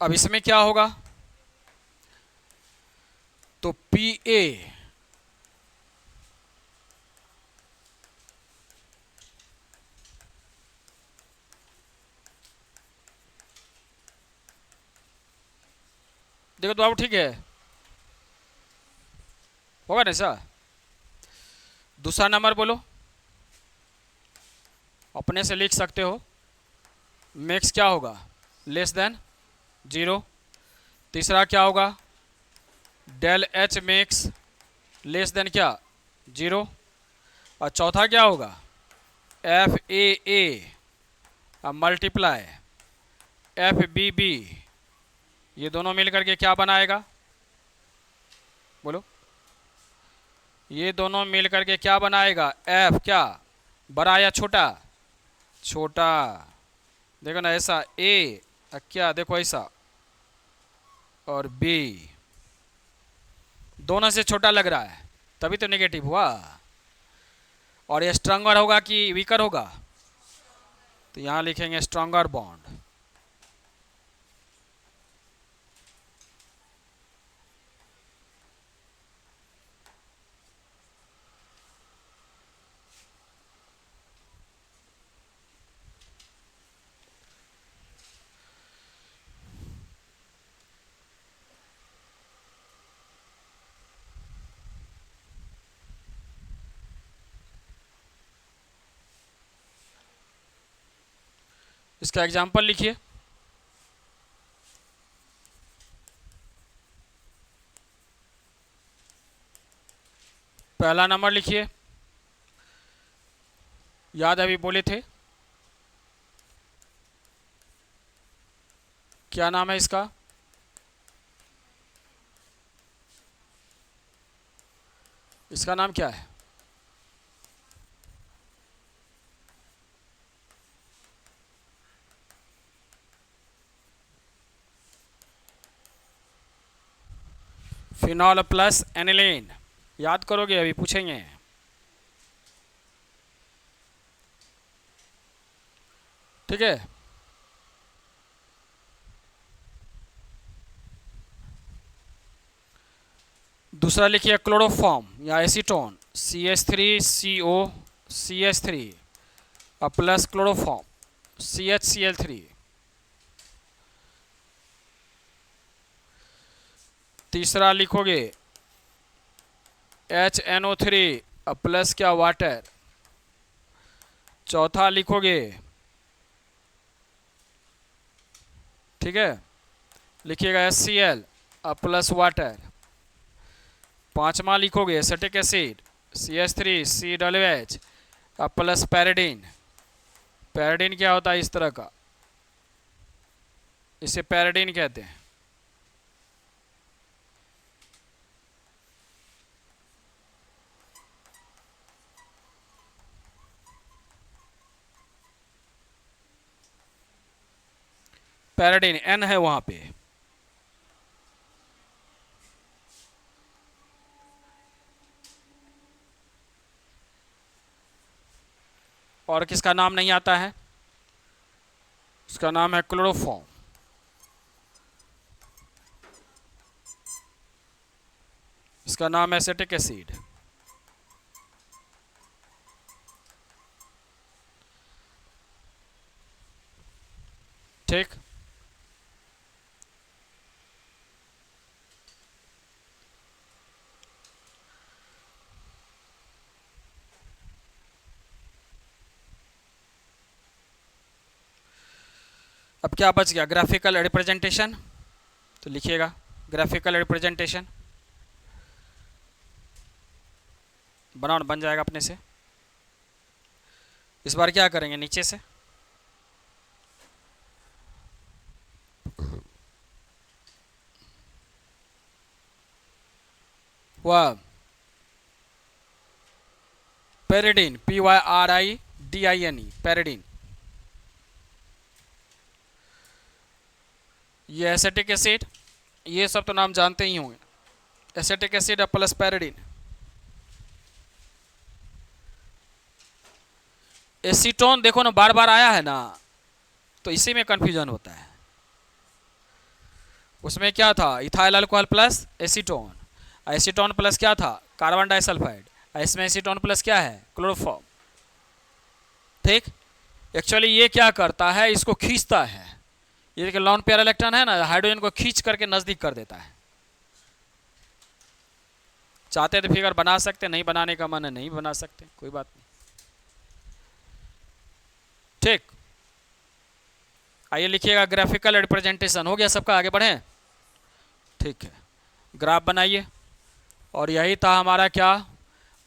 अब इसमें क्या होगा? तो पी ए देखो तो बाबू, ठीक है, होगा ना सर? दूसरा नंबर बोलो, अपने से लिख सकते हो। मैक्स क्या होगा? Less than 0। तीसरा क्या होगा? Del H max less than क्या? 0। और चौथा क्या होगा? F A multiply F B B. ये दोनों मिलकर के क्या बनाएगा? बोलो। ये दोनों मिलकर के क्या बनाएगा? एफ क्या? बड़ा या छोटा? छोटा। देखो ना, ऐसा ए क्या, देखो ऐसा, और बी दोनों से छोटा लग रहा है, तभी तो नेगेटिव हुआ। और ये स्ट्रॉन्गर होगा कि वीकर होगा? तो यहां लिखेंगे स्ट्रॉन्गर बॉन्ड। इसका एग्जाम्पल लिखिए। पहला नंबर लिखिए, याद अभी बोले थे, क्या नाम है इसका? इसका नाम क्या है? Phenol plus aniline. याद करोगे, अभी पूछेंगे। ठीक है। दूसरा लिखिए क्लोरोफॉर्म या acetone, CH3CO CH3 plus chloroform CHCl3। तीसरा लिखोगे HNO3 प्लस क्या, वाटर। चौथा लिखोगे, ठीक है, लिखिएगा HCl प्लस वाटर। पांचवा लिखोगे एसिटिक एसिड CH3COOH प्लस पैराडीन। पैराडीन क्या होता है? इस तरह का, इसे पैराडीन कहते हैं। पैराडीन N है वहां पे। और किसका नाम नहीं आता है? उसका नाम है क्लोरोफॉर्म। इसका नाम है एसिटिक एसिड। ठीक। अब क्या बच गया? Graphical representation. तो लिखिएगा ग्राफिकल रिप्रेजेंटेशन, बनाओ, बन जाएगा अपने से। इस बार क्या करेंगे, नीचे से वह पैराडीन, PYRIDINE, पैराडीन। ये एसिटिक एसिड, ये सब तो नाम जानते ही होंगे। Acetic acid plus pyridine. Acetone देखो ना, बार बार आया है ना, तो इसी में कंफ्यूजन होता है। उसमें क्या था? Ethyl alcohol plus acetone. Acetone plus क्या था? Carbon disulphide. इसमें एसीटोन प्लस क्या है? क्लोरोफॉर्म। ठीक। एक्चुअली ये क्या करता है, इसको खींचता है। ये देखिए लॉन पेयर इलेक्ट्रॉन है ना, हाइड्रोजन को खींच करके नजदीक कर देता है। चाहते तो फिगर बना सकते, नहीं बनाने का मन है नहीं बना सकते, कोई बात नहीं। ठीक। आइए लिखिएगा ग्राफिकल रिप्रेजेंटेशन। हो गया सबका, आगे बढ़े। ठीक है, ग्राफ बनाइए। और यही था हमारा क्या,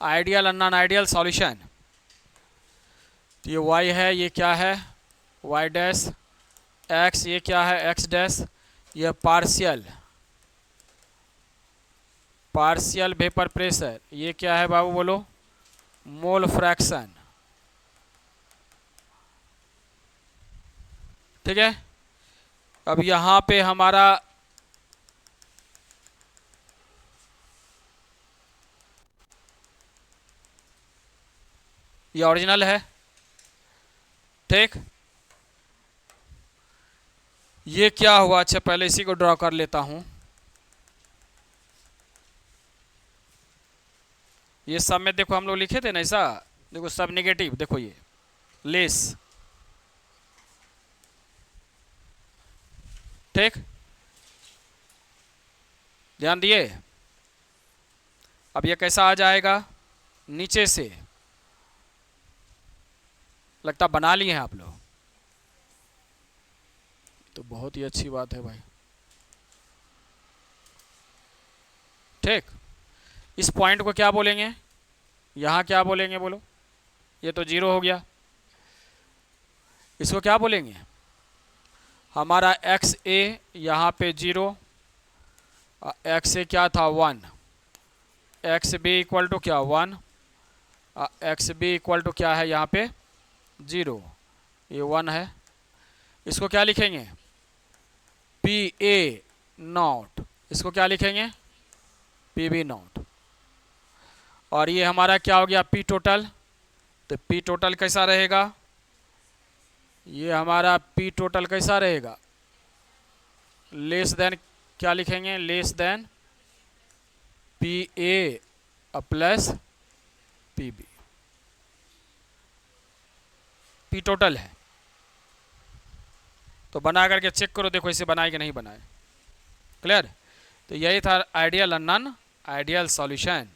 आइडियल और नॉन आइडियल सॉल्यूशन। तो ये y है, ये क्या है, y डैश। x ये क्या है, x डैश। ये पार्शियल वेपर प्रेशर, ये क्या है बाबू बोलो, मोल फ्रैक्शन। ठीक है। अब यहां पे हमारा ये ओरिजिनल है। ठीक। ये क्या हुआ, अच्छा पहले इसी को ड्रॉ कर लेता हूं। ये सब में देखो हम लोग लिखे थे ना ऐसा, देखो सब नेगेटिव, देखो ये लेस, ठीक, ध्यान दिए। अब ये कैसा आ जाएगा, नीचे से, लगता बना लिए हैं आप लोग, तो बहुत ही अच्छी बात है भाई, ठीक। इस पॉइंट को क्या बोलेंगे, यहाँ क्या बोलेंगे बोलो, ये तो जीरो हो गया, इसको क्या बोलेंगे, हमारा एक्स ए यहाँ पे जीरो, एक्स ए क्या था 1, एक्स बी इक्वल टू क्या 1, एक्स बी इक्वल टू क्या है यहाँ पे 0, ये 1 है। इसको क्या लिखेंगे, पी ए नॉट, इसको क्या लिखेंगे पी बी नॉट, और ये हमारा क्या हो गया पी टोटल, तो पी टोटल कैसा रहेगा, ये हमारा पी टोटल कैसा रहेगा, लेस देन, क्या लिखेंगे less than P A plus P B, P total है। तो बना करके चेक करो, देखो इसे बनाए कि नहीं बनाए, क्लियर। तो यही था आइडियल और नॉन आइडियल सॉल्यूशन।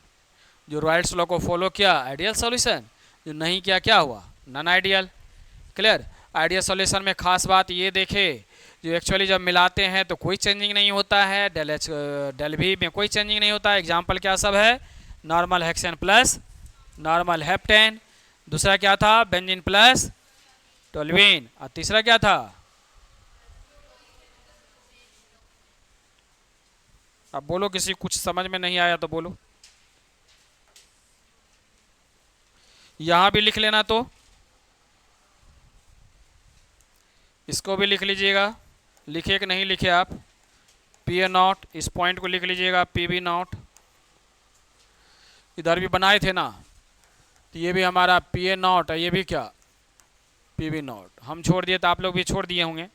जो राइट्स लॉ को फॉलो किया आइडियल सॉल्यूशन, जो नहीं किया क्या हुआ non ideal, clear. Ideal solution में खास बात ये देखे, जो एक्चुअली जब मिलाते हैं तो कोई चेंजिंग नहीं होता है, डेल एच डेल भी में कोई चेंजिंग नहीं होता है। एग्जाम्पल क्या सब है, normal hexane plus normal heptane, दूसरा क्या था बेंजीन प्लस टोल्यूइन, और तीसरा क्या था, अब बोलो किसी कुछ समझ में नहीं आया तो बोलो। यहां भी लिख लेना, तो इसको भी लिख लीजिएगा, लिखे कि नहीं लिखे आप, पी ए नॉट, इस पॉइंट को लिख लीजिएगा पी बी नॉट, इधर भी बनाए थे ना, तो ये भी हमारा पी ए नॉट है, ये भी क्या पी बी नॉट, हम छोड़ दिए तो आप लोग भी छोड़ दिए होंगे।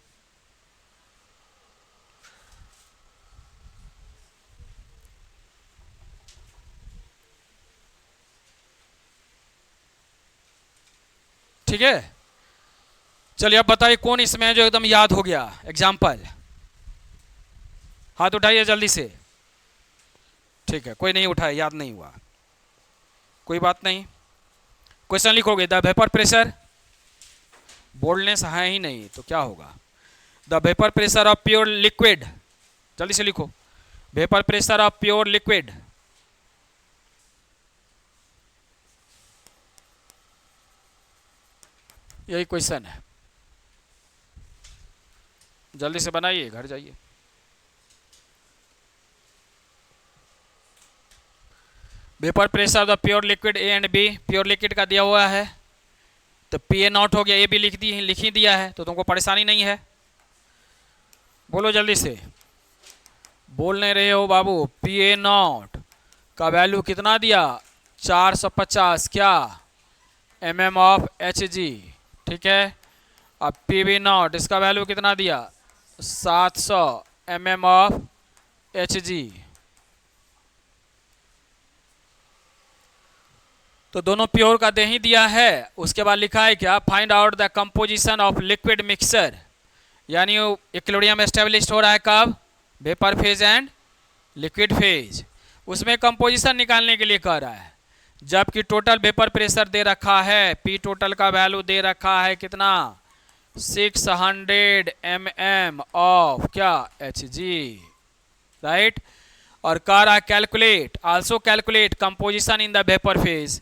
ठीक है, चलिए अब बताइए कौन इसमें जो एकदम याद हो गया, एग्जाम्पल हाथ उठाइए जल्दी से। ठीक है, कोई नहीं उठाया, याद नहीं हुआ, कोई बात नहीं। क्वेश्चन लिखोगे, द वेपर प्रेशर, बोल्डनेस है ही नहीं तो क्या होगा, the vapour pressure of pure liquid, जल्दी से लिखो, vapour pressure of pure liquid, यही क्वेश्चन है, जल्दी से बनाइए, घर जाइए। Vapour pressure of the pure liquid A and B, pure liquid का दिया हुआ है, तो पी ए नॉट हो गया, ए भी लिख ही दिया है, तो तुमको परेशानी नहीं है। बोलो जल्दी से, बोल नहीं रहे हो बाबू, पी ए नॉट का वैल्यू कितना दिया 450 क्या mm ऑफ एच जी, ठीक है। अब पी बी नॉट इसका वैल्यू कितना दिया 700 mm ऑफ एच जी, तो दोनों प्योर का दे ही दिया है। उसके बाद लिखा है क्या, find out the composition of liquid mixture, यानी इक्विलिब्रियम एस्टेब्लिश हो रहा है कब, vapour phase and liquid phase, उसमें कंपोजिशन निकालने के लिए कह रहा है, जबकि टोटल वेपर प्रेशर दे रखा है, पी टोटल का वैल्यू दे रखा है कितना 600 mm ऑफ क्या एच जी, राइट। और कह रहा calculate, also calculate composition in the vapour phase,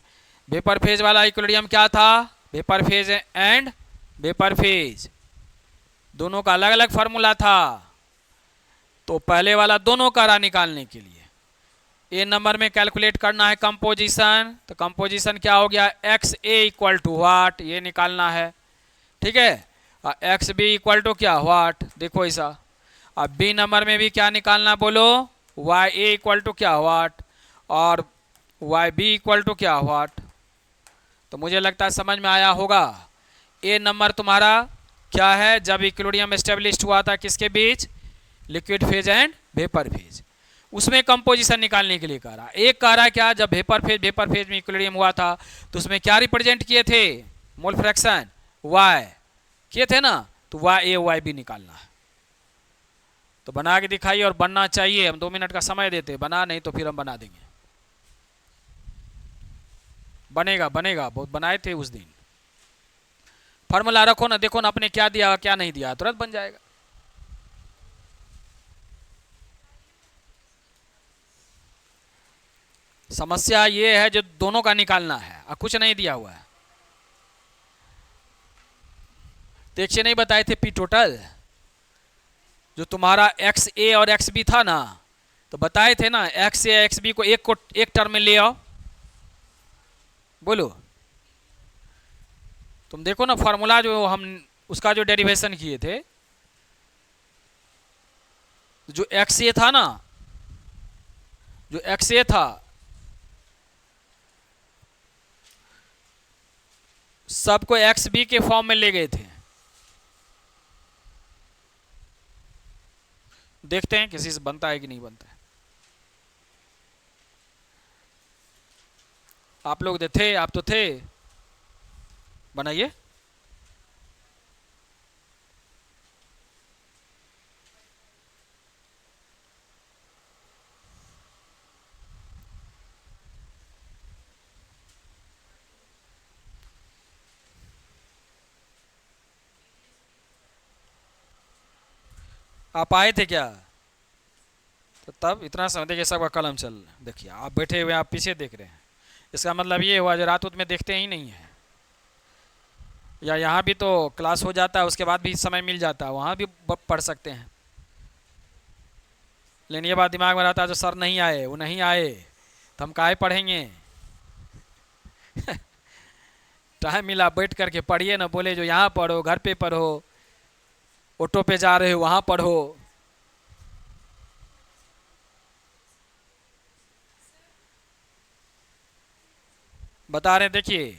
vapour phase वाला इक्विलिब्रियम क्या था, vapour phase and vapour phase दोनों का अलग अलग फार्मूला था, तो पहले वाला दोनों का रहा निकालने के लिए, ए नंबर में कैलकुलेट करना है कंपोजिशन, तो कंपोजिशन क्या हो गया एक्स ए इक्वल टू वाट, ये निकालना है, ठीक है। एक्स बी इक्वल टू क्या वाट, देखो ऐसा। अब बी नंबर में भी क्या निकालना बोलो, वाई ए इक्वल टू क्या वाट, और वाई बी इक्वल टू क्या वाट, तो मुझे लगता है समझ में आया होगा। ए नंबर तुम्हारा क्या है, जब इक्विलिब्रियम एस्टेब्लिश्ड हुआ था किसके बीच, liquid phase and vapour phase, उसमें कंपोजिशन निकालने के लिए कह रहा। एक कह रहा क्या, जब वेपर फेज में इक्विलिब्रियम हुआ था तो उसमें क्या रिप्रेजेंट किए थे, मोल फ्रैक्शन वाई किए थे ना, तो वाई ए वाई बी निकालना है। तो बना के दिखाइए, और बनना चाहिए, हम 2 मिनट का समय देते, बना नहीं तो फिर हम बना देंगे। बनेगा बनेगा, बहुत बनाए थे उस दिन। फार्मूला रखो ना, देखो ना आपने क्या दिया क्या नहीं दिया, तुरंत बन जाएगा। समस्या ये है जो दोनों का निकालना है और कुछ नहीं दिया हुआ है। देखिए नहीं बताए थे पी टोटल, जो तुम्हारा एक्स ए और एक्स बी था ना, तो बताए थे ना एक्स ए एक्स बी को एक टर्म में ले आओ, बोलो। तुम देखो ना फार्मूला जो हम उसका जो डेरिवेशन किए थे, जो एक्स ए था ना, जो एक्स ए था सबको एक्स बी के फॉर्म में ले गए थे। देखते हैं किसी से बनता है कि नहीं बनता है। आप लोग थे, आप तो थे, बनाइए। आप आए थे क्या, तो तब इतना समय देखिए सबका कलम चल, देखिए आप बैठे हुए आप पीछे देख रहे हैं, इसका मतलब ये हुआ जो रात उत में देखते ही नहीं है, या यहाँ भी तो क्लास हो जाता है उसके बाद भी समय मिल जाता है, वहाँ भी पढ़ सकते हैं। लेकिन ये बात दिमाग में रहता है जो सर नहीं आए, वो नहीं आए तो हम काहे पढ़ेंगे। टाइम मिला बैठ करके पढ़िए ना, बोले जो यहाँ पढ़ो, घर पे पढ़ो, ऑटो पे जा रहे हो वहाँ पढ़ो। बता रहे देखिए,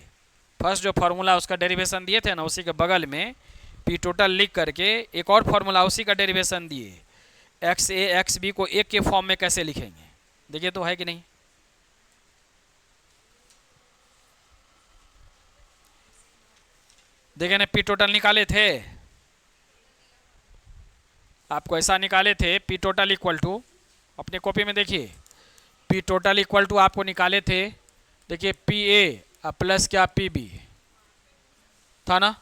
फर्स्ट जो फार्मूला उसका डेरिवेशन दिए थे ना, उसी के बगल में पी टोटल लिख करके एक और फार्मूला उसी का डेरिवेशन दिए, एक्स ए एक्स बी को एक के फॉर्म में कैसे लिखेंगे, देखिए तो है कि नहीं। देखिए ना पी टोटल निकाले थे, आपको ऐसा निकाले थे, पी टोटल इक्वल टू, अपने कॉपी में देखिए, पी टोटल इक्वल टू आपको निकाले थे, देखिए पी ए प्लस क्या पी बी था ना,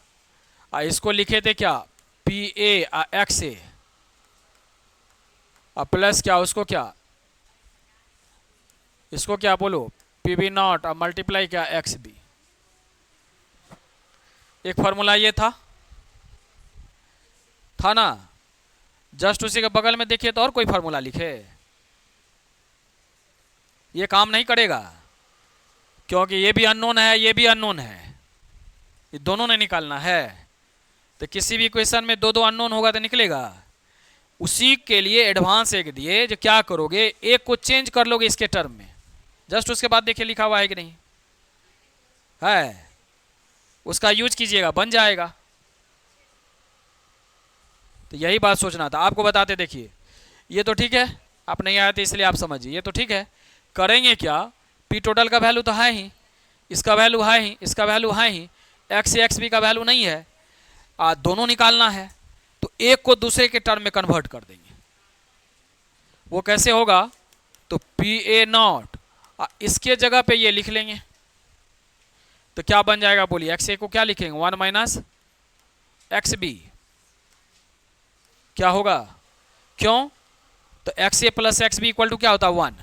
इसको लिखे थे क्या, P A x A plus क्या उसको क्या, इसको क्या बोलो पी बी नॉट और मल्टीप्लाई क्या एक्स बी। एक फार्मूला ये था ना, जस्ट उसी के बगल में देखिए तो और कोई फार्मूला लिखे, ये काम नहीं करेगा, क्योंकि ये भी अननोन है ये भी अननोन है, ये दोनों ने निकालना है। तो किसी भी क्वेश्चन में दो दो अननोन होगा तो निकलेगा, उसी के लिए एडवांस एक दिए, जो क्या करोगे एक को चेंज कर लोगे इसके टर्म में, जस्ट उसके बाद देखिए लिखा हुआ है कि नहीं है, उसका यूज कीजिएगा बन जाएगा। तो यही बात सोचना था, आपको बताते देखिए, ये तो ठीक है, आप नहीं आए थे इसलिए आप समझिए, ये तो ठीक है, करेंगे क्या, पी टोटल का वैल्यू तो है ही, इसका वैल्यू है ही, इसका वैल्यू है ही, एक्स एक्स बी का वैल्यू नहीं है, दोनों निकालना है, तो एक को दूसरे के टर्म में कन्वर्ट कर देंगे। वो कैसे होगा, तो पी ए नॉट इसके जगह पे ये लिख लेंगे, तो क्या बन जाएगा बोलिए, एक्स ए को क्या लिखेंगे 1 माइनस एक्स बी, क्या होगा, क्यों, तो x A plus x B equal to क्या होता है 1,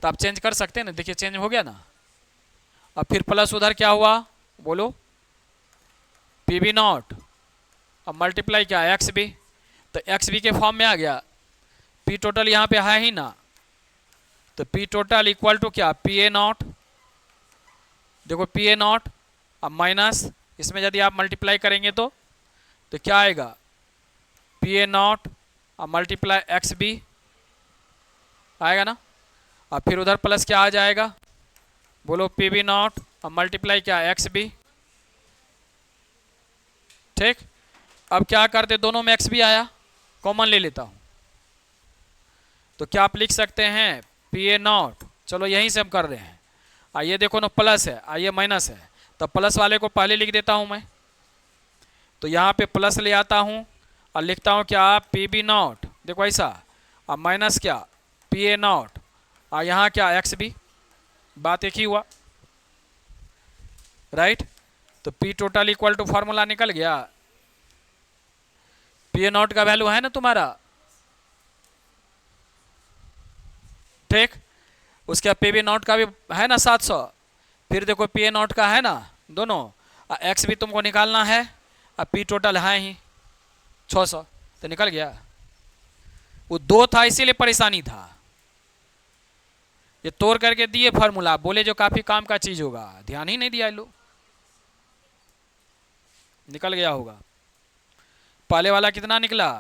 तो आप चेंज कर सकते हैं ना, देखिए चेंज हो गया ना। अब फिर प्लस उधर क्या हुआ बोलो, पी बी नॉट अब मल्टीप्लाई क्या एक्स बी, तो एक्स बी के फॉर्म में आ गया, पी टोटल यहाँ पे है ही ना, तो पी टोटल इक्वल टू क्या पी ए नॉट, देखो पी ए नॉट अब माइनस इसमें यदि आप मल्टीप्लाई करेंगे तो क्या आएगा, पी ए नॉट अब मल्टीप्लाई एक्स बी आएगा ना, अब फिर उधर प्लस क्या आ जाएगा बोलो, पी बी नॉट अब मल्टीप्लाई क्या एक्स बी, ठीक। अब क्या करते, दोनों में x भी आया, कॉमन ले लेता हूं, तो क्या आप लिख सकते हैं पी ए नॉट, चलो यहीं से हम कर रहे हैं, आइए देखो ना प्लस है, आइए माइनस है, तो प्लस वाले को पहले लिख देता हूं मैं, तो यहाँ पे प्लस ले आता हूं और लिखता हूं क्या पी बी नॉट, देखो ऐसा, अब माइनस क्या पी ए नॉट, और यहाँ क्या एक्स बी, बात एक ही हुआ, राइट। तो P total equal to formula निकल गया, पी ए नॉट का वैल्यू है ना तुम्हारा, ठीक, उसके बाद पी बी नॉट का भी है ना 700, फिर देखो पी ए नॉट का है ना दोनों, एक्स भी तुमको निकालना है, अब पी टोटल है ही 600, तो निकल गया। वो दो था इसीलिए परेशानी था, ये तोड़ करके दिए फार्मूला, बोले जो काफी काम का चीज होगा, ध्यान ही नहीं दिया लो, निकल गया होगा। पहले वाला कितना निकला,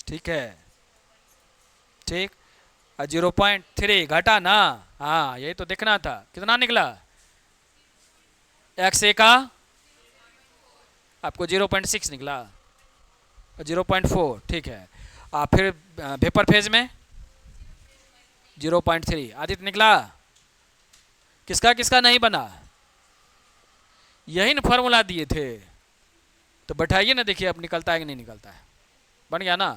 ठीक है, ठीक, 0.3 घटा ना, हाँ यही तो देखना था, कितना निकला, एक्स ए का आपको 0.6 निकला, 0.4, ठीक है, फिर वेपर फेज में 0.3 आदित्य निकला, किसका किसका नहीं बना, यही ना फार्मूला दिए थे, तो बैठाइए ना, देखिए अब निकलता है कि नहीं निकलता है, बन गया ना,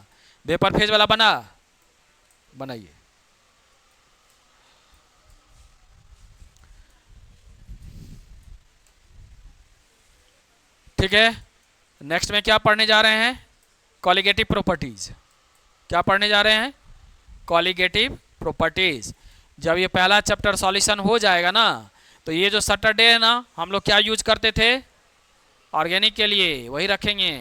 वेपर फेज वाला बना, बनाइए, ठीक है। नेक्स्ट में क्या पढ़ने जा रहे हैं, कॉलिगेटिव प्रॉपर्टीज, क्या पढ़ने जा रहे हैं, कॉलिगेटिव प्रॉपर्टीज। जब ये पहला चैप्टर सॉल्यूशन हो जाएगा ना, तो ये जो सैटरडे है ना, हम लोग क्या यूज करते थे ऑर्गेनिक के लिए, वही रखेंगे,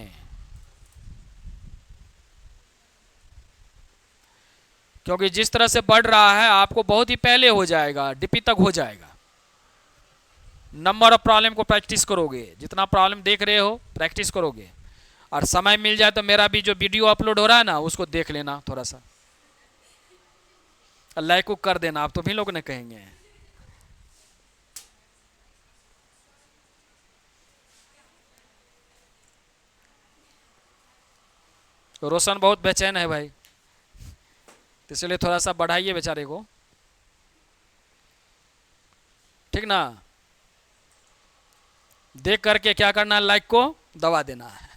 क्योंकि जिस तरह से बढ़ रहा है आपको बहुत ही पहले हो जाएगा, डीपी तक हो जाएगा, नंबर ऑफ प्रॉब्लम को प्रैक्टिस करोगे, जितना प्रॉब्लम देख रहे हो प्रैक्टिस करोगे, और समय मिल जाए तो मेरा भी जो वीडियो अपलोड हो रहा है ना उसको देख लेना थोड़ा सा, लाइक को कर देना, आप तो भी लोग ने कहेंगे। रोशन बहुत बेचैन है भाई, तो इसलिए थोड़ा सा बढ़ाइए बेचारे को, ठीक ना, देख करके क्या करना है, लाइक को दबा देना है,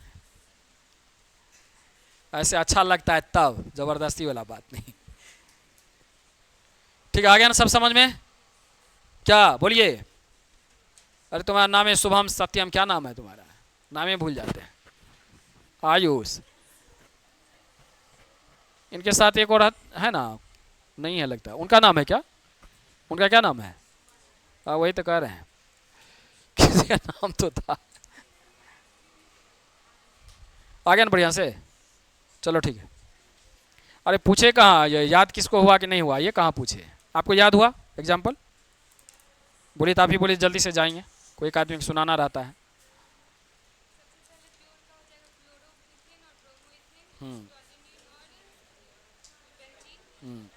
ऐसे अच्छा लगता है तब, जबरदस्ती वाला बात नहीं, ठीक है, आ गया ना सब समझ में, क्या बोलिए, अरे तुम्हारा नाम है शुभम सत्यम, क्या नाम है तुम्हारा, नाम ही भूल जाते हैं, आयुष, इनके साथ एक और है ना, नहीं है लगता, उनका नाम है क्या, उनका क्या नाम है, वही तो कह रहे हैं, किसी का नाम तो था, आ गया ना बढ़िया से, चलो ठीक है। अरे पूछे कहाँ, ये याद किसको हुआ कि नहीं हुआ, ये कहाँ पूछे, आपको याद हुआ एग्जाम्पल, बोलिए, तो आप ही बोलिए, जल्दी से जाएंगे, कोई एक आदमी को सुनाना रहता है। हम्म हम्म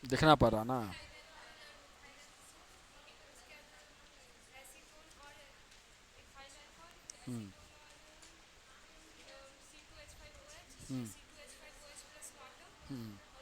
देखना पड़ रहा ना, हम्म हम्म हम्म